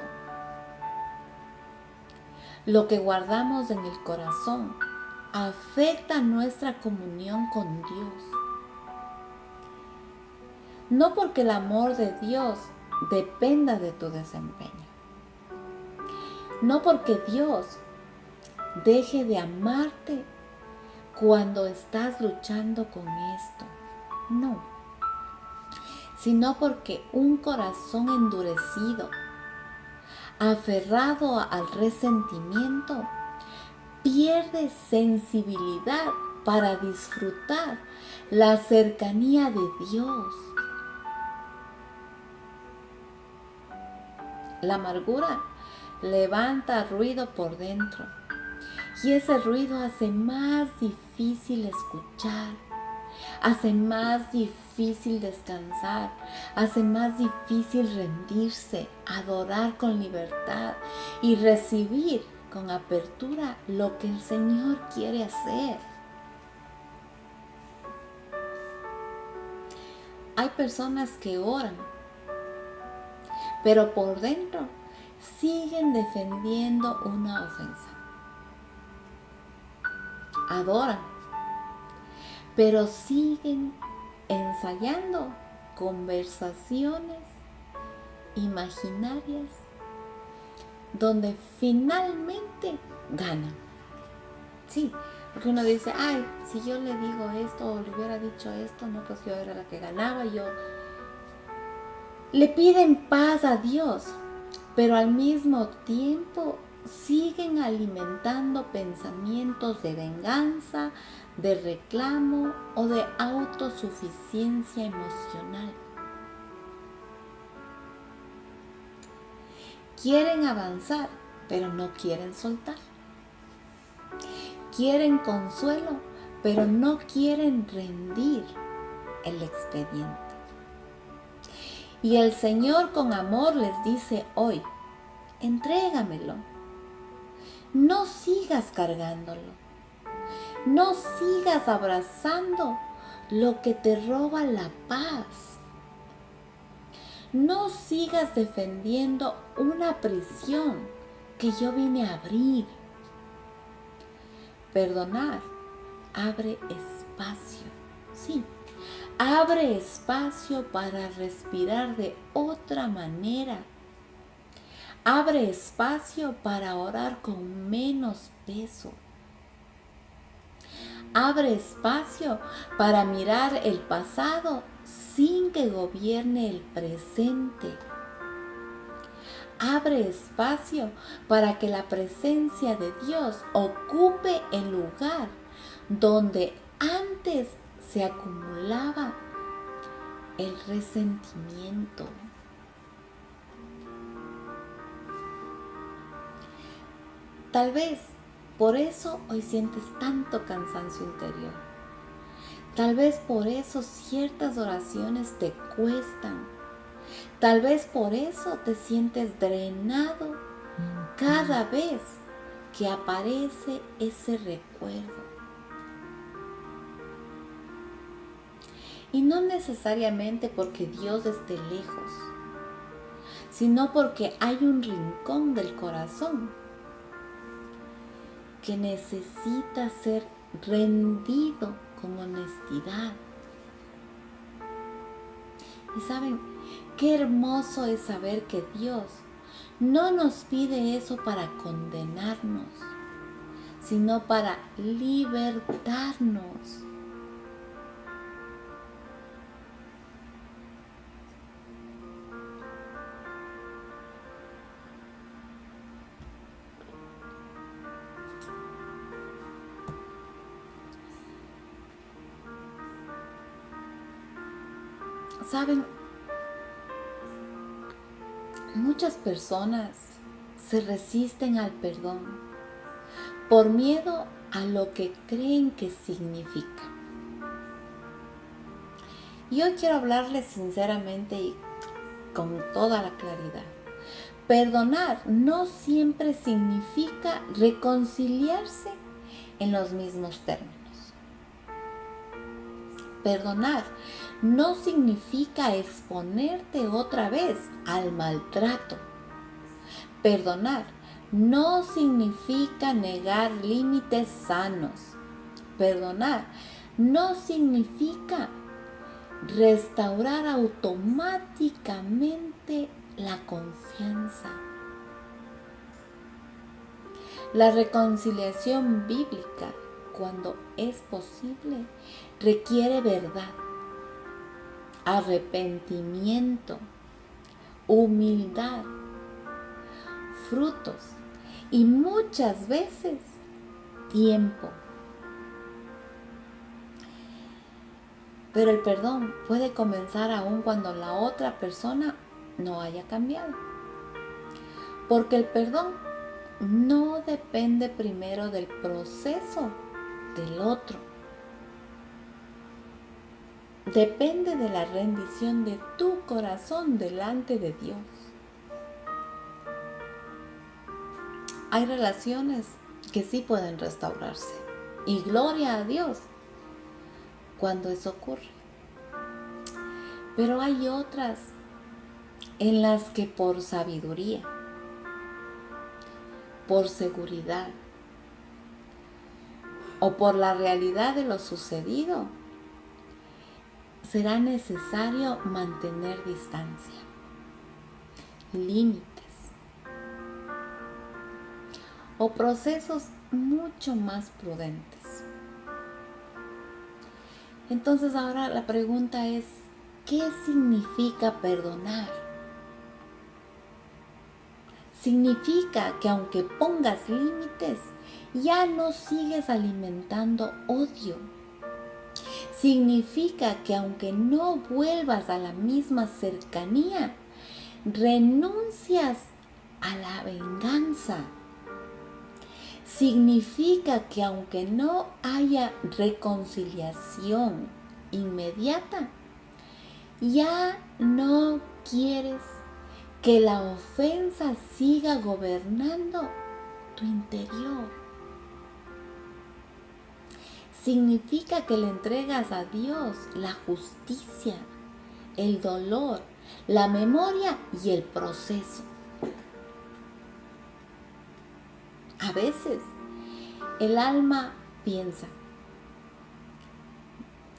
[SPEAKER 1] Lo que guardamos en el corazón afecta nuestra comunión con Dios. No porque el amor de Dios dependa de tu desempeño. No porque Dios deje de amarte cuando estás luchando con esto. No. Sino porque un corazón endurecido, aferrado al resentimiento, pierde sensibilidad para disfrutar la cercanía de Dios. La amargura levanta ruido por dentro y ese ruido hace más difícil escuchar, hace más difícil descansar, hace más difícil rendirse, adorar con libertad y recibir con apertura lo que el Señor quiere hacer. Hay personas que oran, pero por dentro siguen defendiendo una ofensa. Adoran, pero siguen ensayando conversaciones imaginarias donde finalmente ganan. Sí, porque uno dice, ay, si yo le digo esto o le hubiera dicho esto, no, pues yo era la que ganaba, yo... Le piden paz a Dios, pero al mismo tiempo siguen alimentando pensamientos de venganza, de reclamo o de autosuficiencia emocional. Quieren avanzar, pero no quieren soltar. Quieren consuelo, pero no quieren rendir el expediente. Y el Señor con amor les dice hoy, entrégamelo. No sigas cargándolo. No sigas abrazando lo que te roba la paz. No sigas defendiendo una prisión que yo vine a abrir. Perdonar abre espacio. Sí, abre espacio para respirar de otra manera. Abre espacio para orar con menos peso. Abre espacio para mirar el pasado sin que gobierne el presente. Abre espacio para que la presencia de Dios ocupe el lugar donde antes se acumulaba el resentimiento. Tal vez por eso hoy sientes tanto cansancio interior. Tal vez por eso ciertas oraciones te cuestan. Tal vez por eso te sientes drenado cada vez que aparece ese recuerdo. Y no necesariamente porque Dios esté lejos, sino porque hay un rincón del corazón que necesita ser rendido con honestidad. Y saben, qué hermoso es saber que Dios no nos pide eso para condenarnos, sino para libertarnos. Saben, muchas personas se resisten al perdón por miedo a lo que creen que significa. Y hoy quiero hablarles sinceramente y con toda la claridad. Perdonar no siempre significa reconciliarse en los mismos términos. Perdonar no significa exponerte otra vez al maltrato. Perdonar no significa negar límites sanos. Perdonar no significa restaurar automáticamente la confianza. La reconciliación bíblica, cuando es posible, requiere verdad, arrepentimiento, humildad, frutos y muchas veces tiempo. Pero el perdón puede comenzar aún cuando la otra persona no haya cambiado. Porque el perdón no depende primero del proceso del otro. Depende de la rendición de tu corazón delante de Dios. Hay relaciones que sí pueden restaurarse. Y gloria a Dios cuando eso ocurre. Pero hay otras en las que por sabiduría, por seguridad o por la realidad de lo sucedido, será necesario mantener distancia, límites o procesos mucho más prudentes. Entonces ahora la pregunta es, ¿qué significa perdonar? Significa que aunque pongas límites, ya no sigues alimentando odio. Significa que aunque no vuelvas a la misma cercanía, renuncias a la venganza. Significa que aunque no haya reconciliación inmediata, ya no quieres que la ofensa siga gobernando tu interior. Significa que le entregas a Dios la justicia, el dolor, la memoria y el proceso. A veces el alma piensa,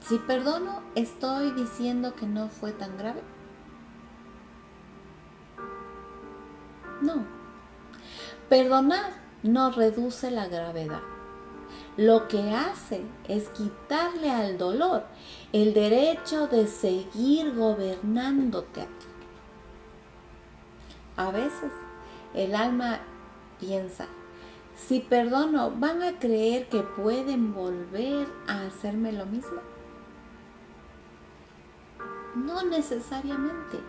[SPEAKER 1] si perdono, ¿estoy diciendo que no fue tan grave? No. Perdonar no reduce la gravedad. Lo que hace es quitarle al dolor el derecho de seguir gobernándote a ti. A veces el alma piensa, si perdono, ¿van a creer que pueden volver a hacerme lo mismo? No necesariamente.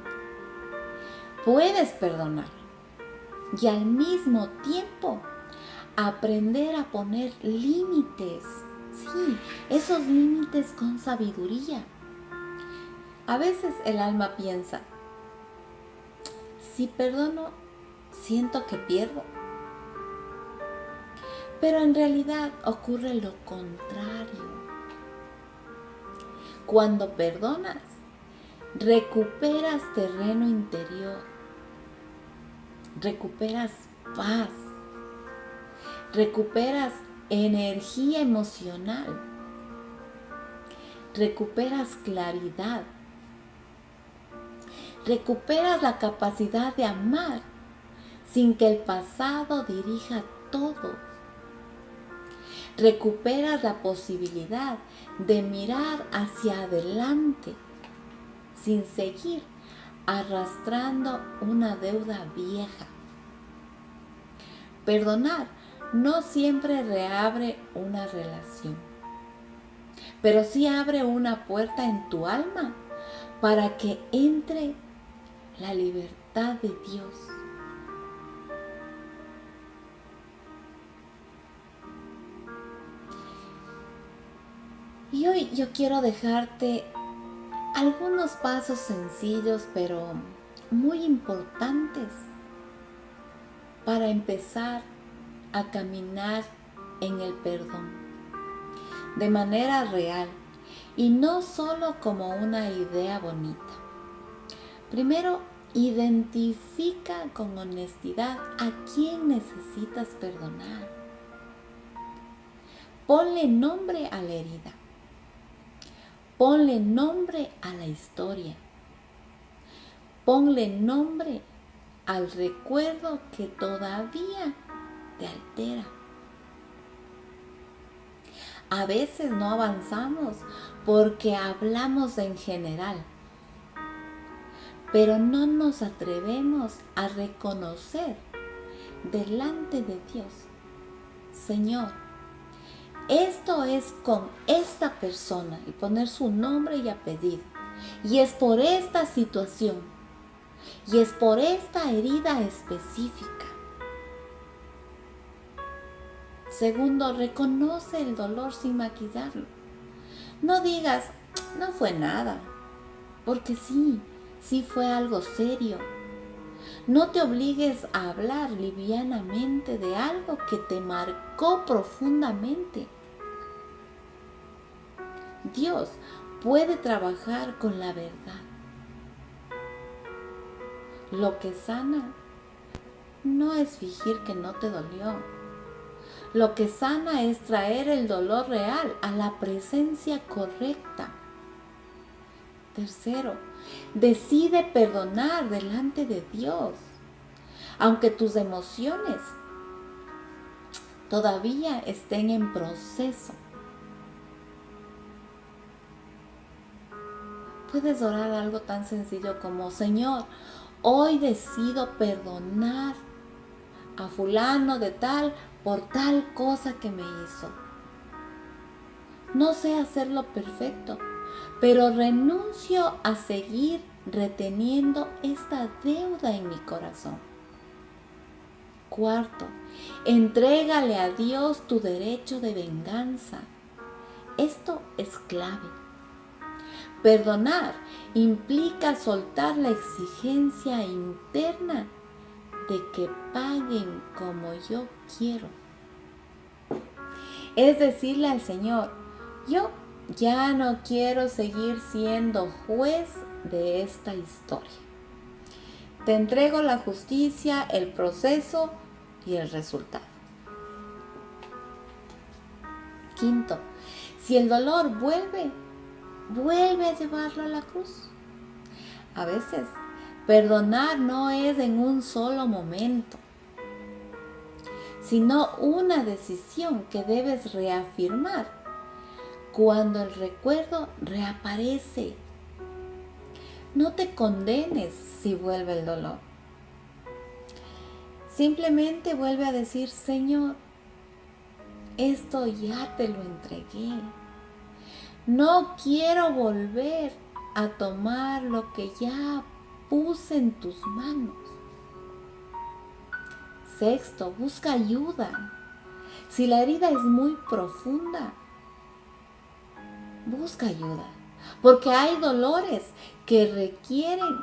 [SPEAKER 1] Puedes perdonar y al mismo tiempo aprender a poner límites. Sí, esos límites con sabiduría. A veces el alma piensa, si perdono, siento que pierdo. Pero en realidad ocurre lo contrario. Cuando perdonas, recuperas terreno interior, recuperas paz, recuperas energía emocional, recuperas claridad, recuperas la capacidad de amar sin que el pasado dirija todo. Recuperas la posibilidad de mirar hacia adelante sin seguir arrastrando una deuda vieja. Perdonar no siempre reabre una relación, pero sí abre una puerta en tu alma para que entre la libertad de Dios. Y hoy yo quiero dejarte algunos pasos sencillos pero muy importantes para empezar a caminar en el perdón de manera real y no solo como una idea bonita. Primero, identifica con honestidad a quién necesitas perdonar. Ponle nombre a la herida. Ponle nombre a la historia. Ponle nombre al recuerdo que todavía te altera. A veces no avanzamos porque hablamos en general, pero no nos atrevemos a reconocer delante de Dios: Señor, esto es con esta persona, y poner su nombre y apellido. Y es por esta situación. Y es por esta herida específica. Segundo, reconoce el dolor sin maquillarlo. No digas, no fue nada, porque sí fue algo serio. No te obligues a hablar livianamente de algo que te marcó profundamente. Dios puede trabajar con la verdad. Lo que sana no es fingir que no te dolió. Lo que sana es traer el dolor real a la presencia correcta. Tercero, decide perdonar delante de Dios, aunque tus emociones todavía estén en proceso. Puedes orar algo tan sencillo como: Señor, hoy decido perdonar a fulano de tal por tal cosa que me hizo. No sé hacerlo perfecto, pero renuncio a seguir reteniendo esta deuda en mi corazón. Cuarto, entrégale a Dios tu derecho de venganza. Esto es clave. Perdonar implica soltar la exigencia interna de que paguen como yo quiero. Es decirle al Señor: yo ya no quiero seguir siendo juez de esta historia. Te entrego la justicia, el proceso y el resultado. Quinto, si el dolor vuelve a llevarlo a la cruz. A veces, perdonar no es en un solo momento, sino una decisión que debes reafirmar cuando el recuerdo reaparece. No te condenes si vuelve el dolor. Simplemente vuelve a decir: Señor, esto ya te lo entregué. No quiero volver a tomar lo que ya puse en tus manos. Sexto, busca ayuda. Si la herida es muy profunda, busca ayuda, porque hay dolores que requieren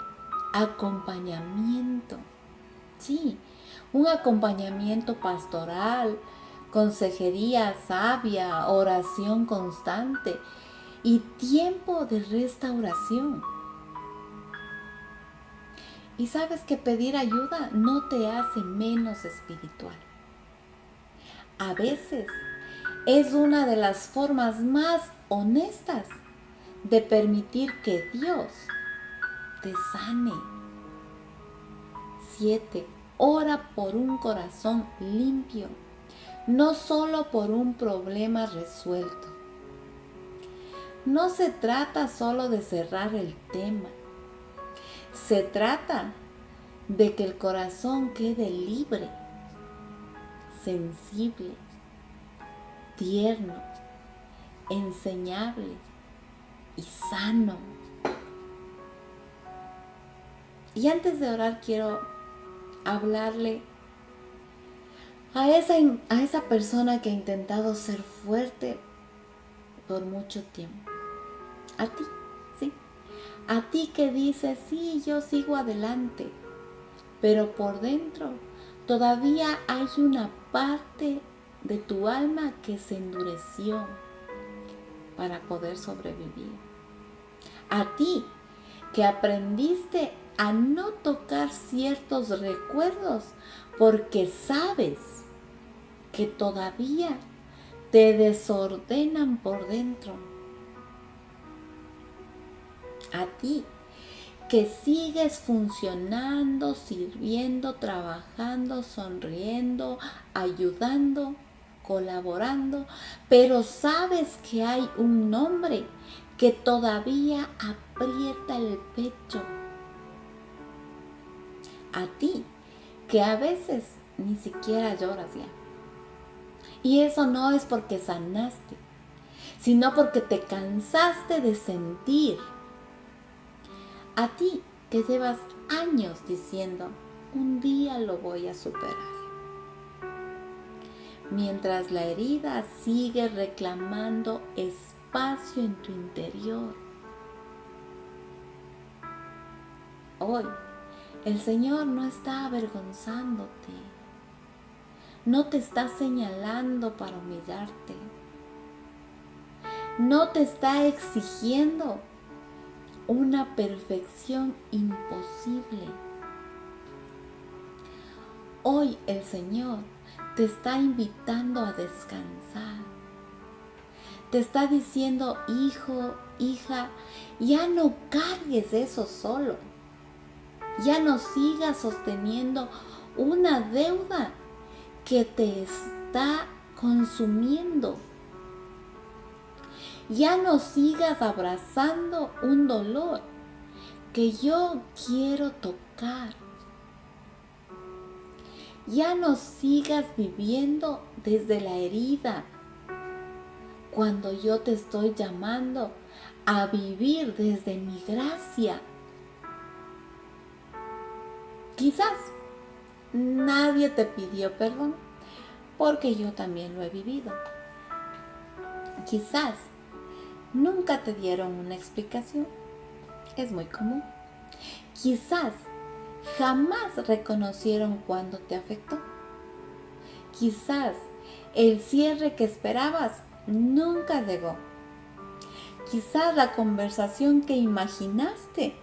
[SPEAKER 1] acompañamiento. Sí, un acompañamiento pastoral, consejería sabia, oración constante y tiempo de restauración. Y sabes que pedir ayuda no te hace menos espiritual. A veces es una de las formas más honestas de permitir que Dios te sane. 7. Ora por un corazón limpio, no solo por un problema resuelto. No se trata solo de cerrar el tema. Se trata de que el corazón quede libre, sensible, tierno, enseñable y sano. Y antes de orar quiero hablarle a esa persona que ha intentado ser fuerte por mucho tiempo. A ti, sí. A ti que dices, sí, yo sigo adelante, pero por dentro todavía hay una parte de tu alma que se endureció para poder sobrevivir. A ti que aprendiste a no tocar ciertos recuerdos porque sabes que todavía te desordenan por dentro. A ti que sigues funcionando, sirviendo, trabajando, sonriendo, ayudando, colaborando, pero sabes que hay un hombre que todavía aprieta el pecho. A ti que a veces ni siquiera lloras ya. Y eso no es porque sanaste, sino porque te cansaste de sentir. A ti que llevas años diciendo, un día lo voy a superar. Mientras la herida sigue reclamando espacio en tu interior. Hoy, el Señor no está avergonzándote. No te está señalando para humillarte. No te está exigiendo una perfección imposible. Hoy el Señor te está invitando a descansar. Te está diciendo, hijo, hija, ya no cargues eso solo. Ya no sigas sosteniendo una deuda que te está consumiendo. Ya no sigas abrazando un dolor que yo quiero tocar. Ya no sigas viviendo desde la herida cuando yo te estoy llamando a vivir desde mi gracia. Quizás nadie te pidió perdón porque yo también lo he vivido. Quizás nunca te dieron una explicación. Es muy común. Quizás jamás reconocieron cuando te afectó. Quizás el cierre que esperabas nunca llegó. Quizás la conversación que imaginaste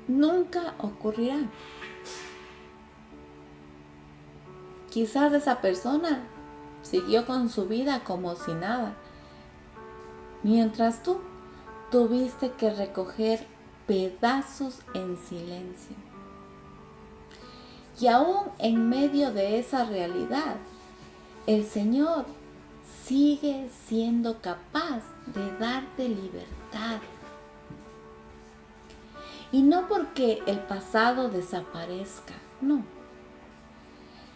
[SPEAKER 1] nunca ocurrirá. Quizás esa persona siguió con su vida como si nada, mientras tú tuviste que recoger pedazos en silencio. Y aún en medio de esa realidad, el Señor sigue siendo capaz de darte libertad. Y no porque el pasado desaparezca, no.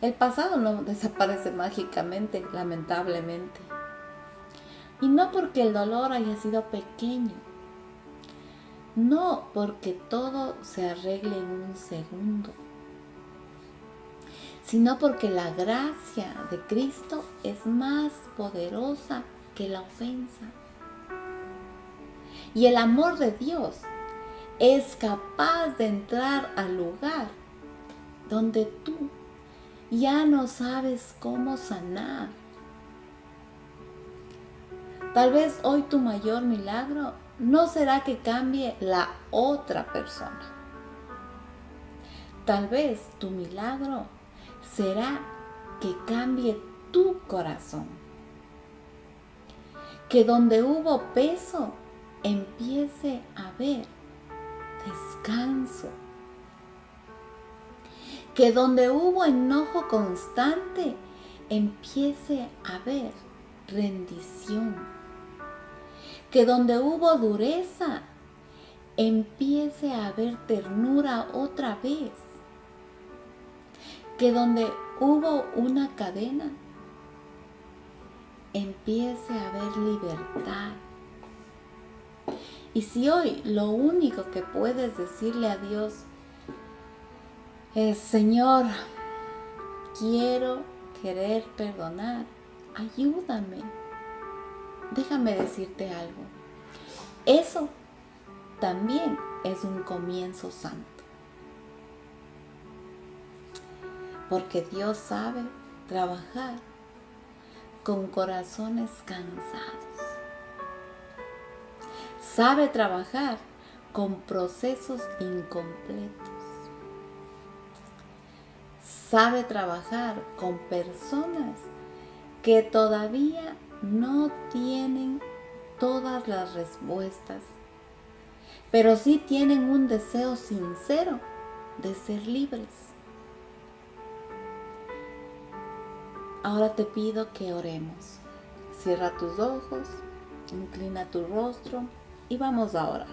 [SPEAKER 1] El pasado no desaparece mágicamente, lamentablemente. Y no porque el dolor haya sido pequeño. No porque todo se arregle en un segundo. Sino porque la gracia de Cristo es más poderosa que la ofensa. Y el amor de Dios es capaz de entrar al lugar donde tú ya no sabes cómo sanar. Tal vez hoy tu mayor milagro no será que cambie la otra persona. Tal vez tu milagro será que cambie tu corazón. Que donde hubo peso empiece a haber descanso. Que donde hubo enojo constante empiece a haber rendición. Que donde hubo dureza empiece a haber ternura otra vez. Que donde hubo una cadena empiece a haber libertad. Y si hoy lo único que puedes decirle a Dios es, Señor, quiero querer perdonar, ayúdame. déjame decirte algo. Eso también es un comienzo santo. Porque Dios sabe trabajar con corazones cansados. Sabe trabajar con procesos incompletos. Sabe trabajar con personas que todavía no tienen todas las respuestas, pero sí tienen un deseo sincero de ser libres. Ahora te pido que oremos. Cierra tus ojos, inclina tu rostro y vamos a orar.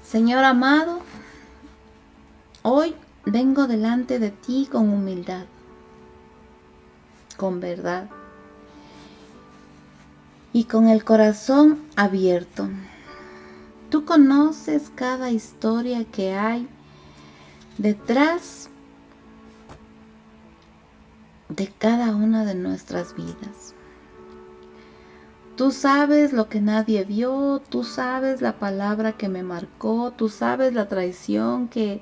[SPEAKER 1] Señor amado, hoy vengo delante de ti con humildad, con verdad y con el corazón abierto. Tú conoces cada historia que hay detrás de cada una de nuestras vidas. Tú sabes lo que nadie vio, tú sabes la palabra que me marcó, tú sabes la traición que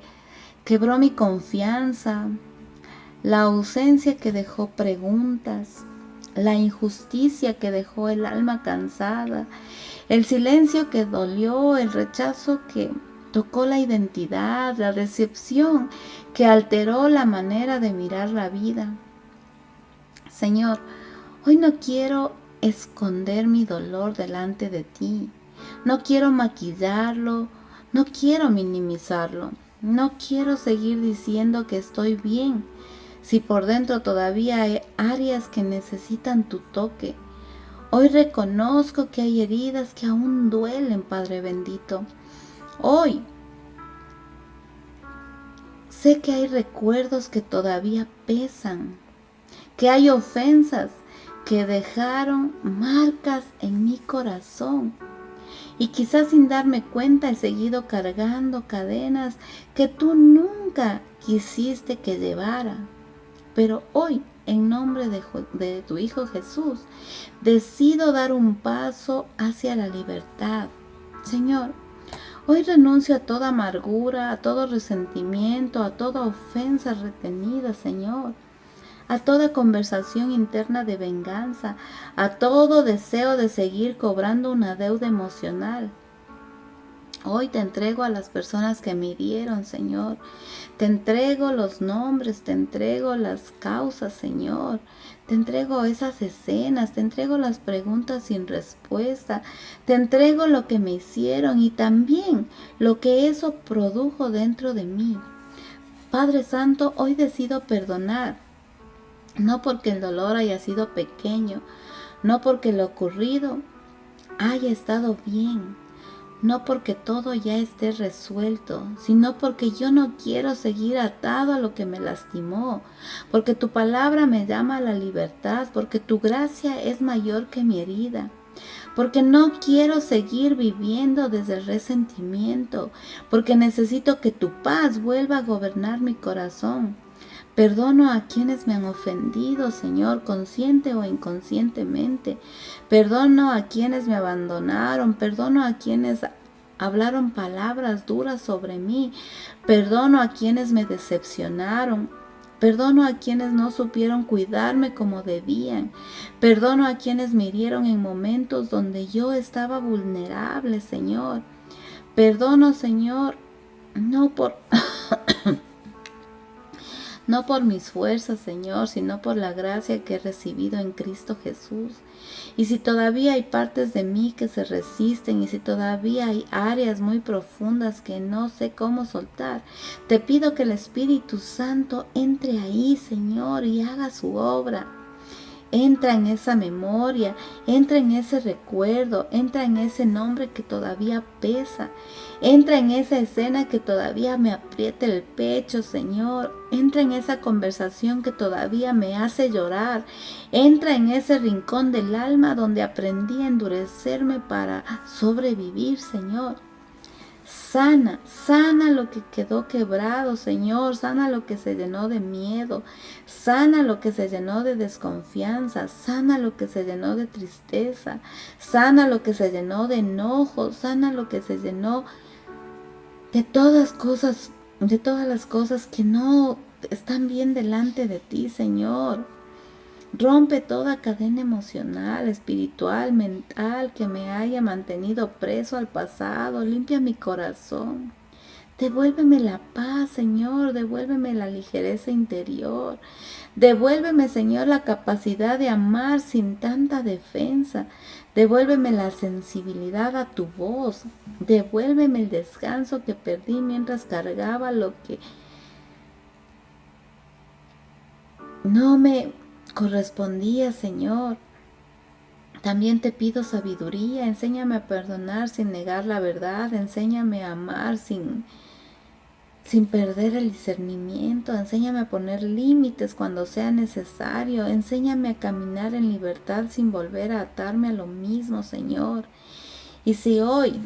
[SPEAKER 1] quebró mi confianza, la ausencia que dejó preguntas, la injusticia que dejó el alma cansada, el silencio que dolió, el rechazo que tocó la identidad, la decepción que alteró la manera de mirar la vida. Señor, hoy no quiero esconder mi dolor delante de ti. No quiero maquillarlo, no quiero minimizarlo. No quiero seguir diciendo que estoy bien, si por dentro todavía hay áreas que necesitan tu toque. Hoy reconozco que hay heridas que aún duelen, Padre bendito. Hoy sé que hay recuerdos que todavía pesan, que hay ofensas que dejaron marcas en mi corazón. Y quizás sin darme cuenta he seguido cargando cadenas que tú nunca quisiste que llevara. Pero hoy, en nombre de tu Hijo Jesús, decido dar un paso hacia la libertad. Señor, hoy renuncio a toda amargura, a todo resentimiento, a toda ofensa retenida, Señor, a toda conversación interna de venganza, a todo deseo de seguir cobrando una deuda emocional. Hoy te entrego a las personas que me hirieron, Señor. Te entrego los nombres, te entrego las causas, Señor. Te entrego esas escenas, te entrego las preguntas sin respuesta. Te entrego lo que me hicieron y también lo que eso produjo dentro de mí. Padre Santo, hoy decido perdonar. No porque el dolor haya sido pequeño, no porque lo ocurrido haya estado bien, no porque todo ya esté resuelto, sino porque yo no quiero seguir atado a lo que me lastimó, porque tu palabra me llama a la libertad, porque tu gracia es mayor que mi herida, porque no quiero seguir viviendo desde el resentimiento, porque necesito que tu paz vuelva a gobernar mi corazón. Perdono a quienes me han ofendido, Señor, consciente o inconscientemente. Perdono a quienes me abandonaron. Perdono a quienes hablaron palabras duras sobre mí. Perdono a quienes me decepcionaron. Perdono a quienes no supieron cuidarme como debían. Perdono a quienes me hirieron en momentos donde yo estaba vulnerable, Señor. Perdono, Señor, no por mis fuerzas, Señor, sino por la gracia que he recibido en Cristo Jesús. Y si todavía hay partes de mí que se resisten y si todavía hay áreas muy profundas que no sé cómo soltar, te pido que el Espíritu Santo entre ahí, Señor, y haga su obra. Entra en esa memoria, entra en ese recuerdo, entra en ese nombre que todavía pesa, entra en esa escena que todavía me aprieta el pecho, Señor, entra en esa conversación que todavía me hace llorar, entra en ese rincón del alma donde aprendí a endurecerme para sobrevivir, Señor. Sana lo que quedó quebrado, Señor. Sana lo que se llenó de miedo. Sana lo que se llenó de desconfianza. Sana lo que se llenó de tristeza. Sana lo que se llenó de enojo. Sana lo que se llenó de todas las cosas que no están bien delante de ti, Señor. Rompe toda cadena emocional, espiritual, mental que me haya mantenido preso al pasado. Limpia mi corazón. Devuélveme la paz, Señor. Devuélveme la ligereza interior. Devuélveme, Señor, la capacidad de amar sin tanta defensa. Devuélveme la sensibilidad a tu voz. Devuélveme el descanso que perdí mientras cargaba lo que no me correspondía, Señor. También te pido sabiduría. Enséñame a perdonar sin negar la verdad. Enséñame a amar sin perder el discernimiento. Enséñame a poner límites cuando sea necesario. Enséñame a caminar en libertad sin volver a atarme a lo mismo, Señor. Y si hoy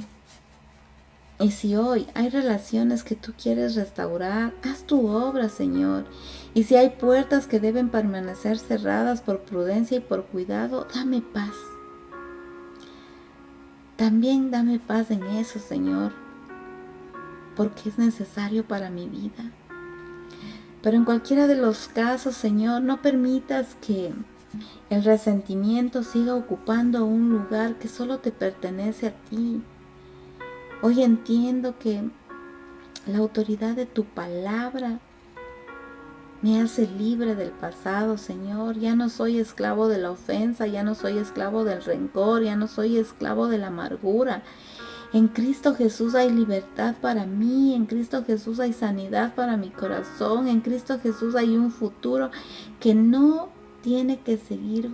[SPEAKER 1] hay relaciones que tú quieres restaurar, haz tu obra, Señor. Y si hay puertas que deben permanecer cerradas por prudencia y por cuidado, dame paz. También dame paz en eso, Señor, porque es necesario para mi vida. Pero en cualquiera de los casos, Señor, no permitas que el resentimiento siga ocupando un lugar que solo te pertenece a ti. Hoy entiendo que la autoridad de tu palabra me hace libre del pasado, Señor. Ya no soy esclavo de la ofensa, ya no soy esclavo del rencor, ya no soy esclavo de la amargura. En Cristo Jesús hay libertad para mí, en Cristo Jesús hay sanidad para mi corazón, en Cristo Jesús hay un futuro que no tiene que seguir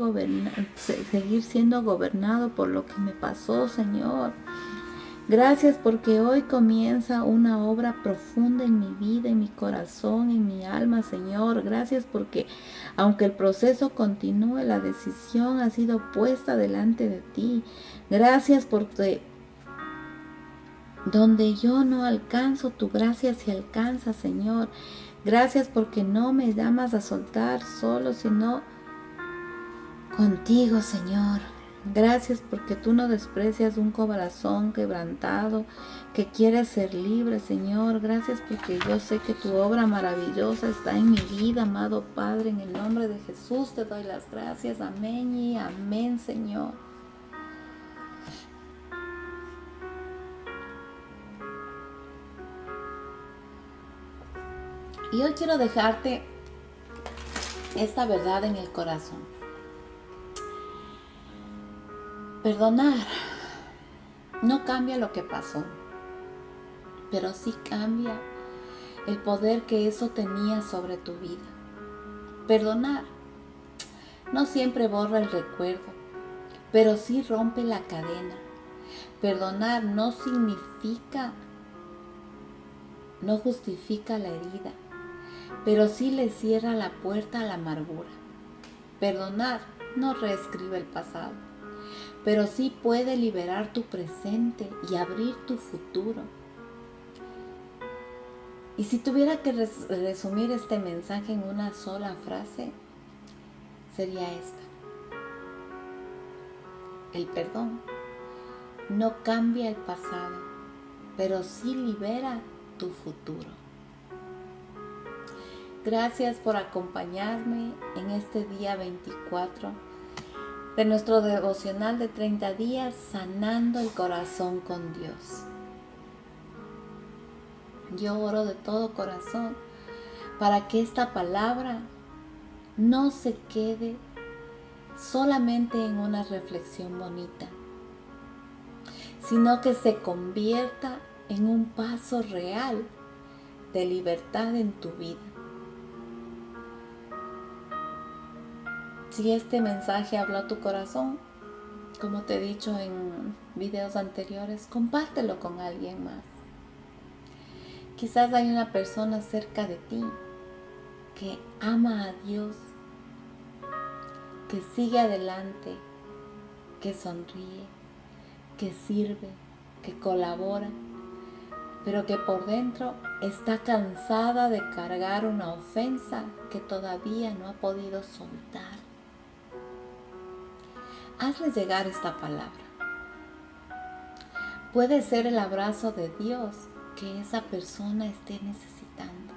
[SPEAKER 1] siendo gobernado por lo que me pasó, Señor. Gracias porque hoy comienza una obra profunda en mi vida, en mi corazón, en mi alma, Señor. Gracias porque aunque el proceso continúe, la decisión ha sido puesta delante de ti. Gracias porque donde yo no alcanzo, tu gracia se alcanza, Señor. Gracias porque no me llamas a soltar solo, sino contigo, Señor. Gracias porque tú no desprecias un corazón quebrantado que quiere ser libre, Señor. Gracias porque yo sé que tu obra maravillosa está en mi vida, amado Padre. En el nombre de Jesús te doy las gracias. Amén y amén, Señor. Y hoy quiero dejarte esta verdad en el corazón. Perdonar no cambia lo que pasó, pero sí cambia el poder que eso tenía sobre tu vida. Perdonar no siempre borra el recuerdo, pero sí rompe la cadena. Perdonar no justifica la herida, pero sí le cierra la puerta a la amargura. Perdonar no reescribe el pasado, pero sí puede liberar tu presente y abrir tu futuro. Y si tuviera que resumir este mensaje en una sola frase, sería esta. El perdón no cambia el pasado, pero sí libera tu futuro. Gracias por acompañarme en este día 24 de nuestro devocional de 30 días, sanando el corazón con Dios. Yo oro de todo corazón para que esta palabra no se quede solamente en una reflexión bonita, sino que se convierta en un paso real de libertad en tu vida. Si este mensaje habló a tu corazón, como te he dicho en videos anteriores, compártelo con alguien más. Quizás hay una persona cerca de ti que ama a Dios, que sigue adelante, que sonríe, que sirve, que colabora, pero que por dentro está cansada de cargar una ofensa que todavía no ha podido soltar. Hazle llegar esta palabra. Puede ser el abrazo de Dios que esa persona esté necesitando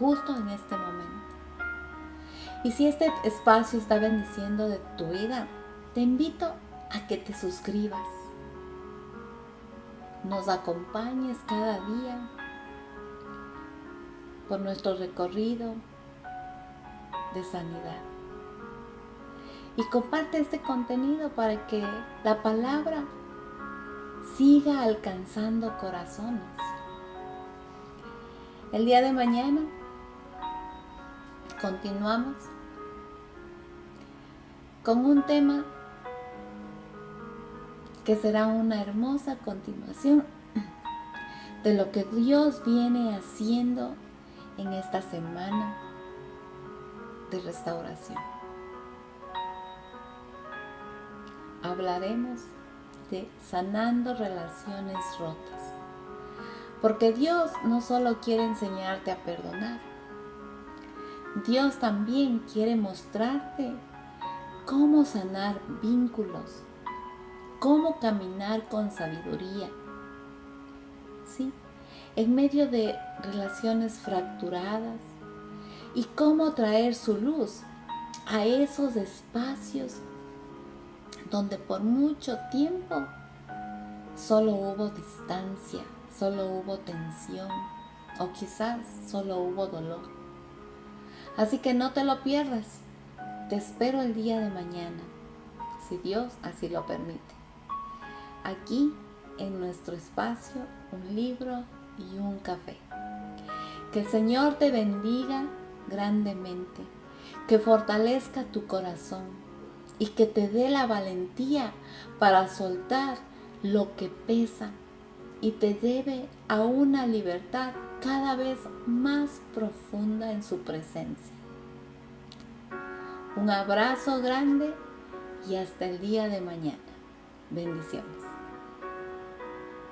[SPEAKER 1] justo en este momento. Y si este espacio está bendiciendo de tu vida, te invito a que te suscribas, nos acompañes cada día por nuestro recorrido de sanidad. Y comparte este contenido para que la palabra siga alcanzando corazones. El día de mañana continuamos con un tema que será una hermosa continuación de lo que Dios viene haciendo en esta semana de restauración. Hablaremos de sanando relaciones rotas, porque Dios no solo quiere enseñarte a perdonar, Dios también quiere mostrarte cómo sanar vínculos, cómo caminar con sabiduría, ¿sí? En medio de relaciones fracturadas, y cómo traer su luz a esos espacios donde por mucho tiempo solo hubo distancia, solo hubo tensión o quizás solo hubo dolor. Así que no te lo pierdas. Te espero el día de mañana, si Dios así lo permite. Aquí en nuestro espacio, un libro y un café. Que el Señor te bendiga grandemente, que fortalezca tu corazón y que te dé la valentía para soltar lo que pesa y te lleve a una libertad cada vez más profunda en su presencia. Un abrazo grande y hasta el día de mañana. Bendiciones.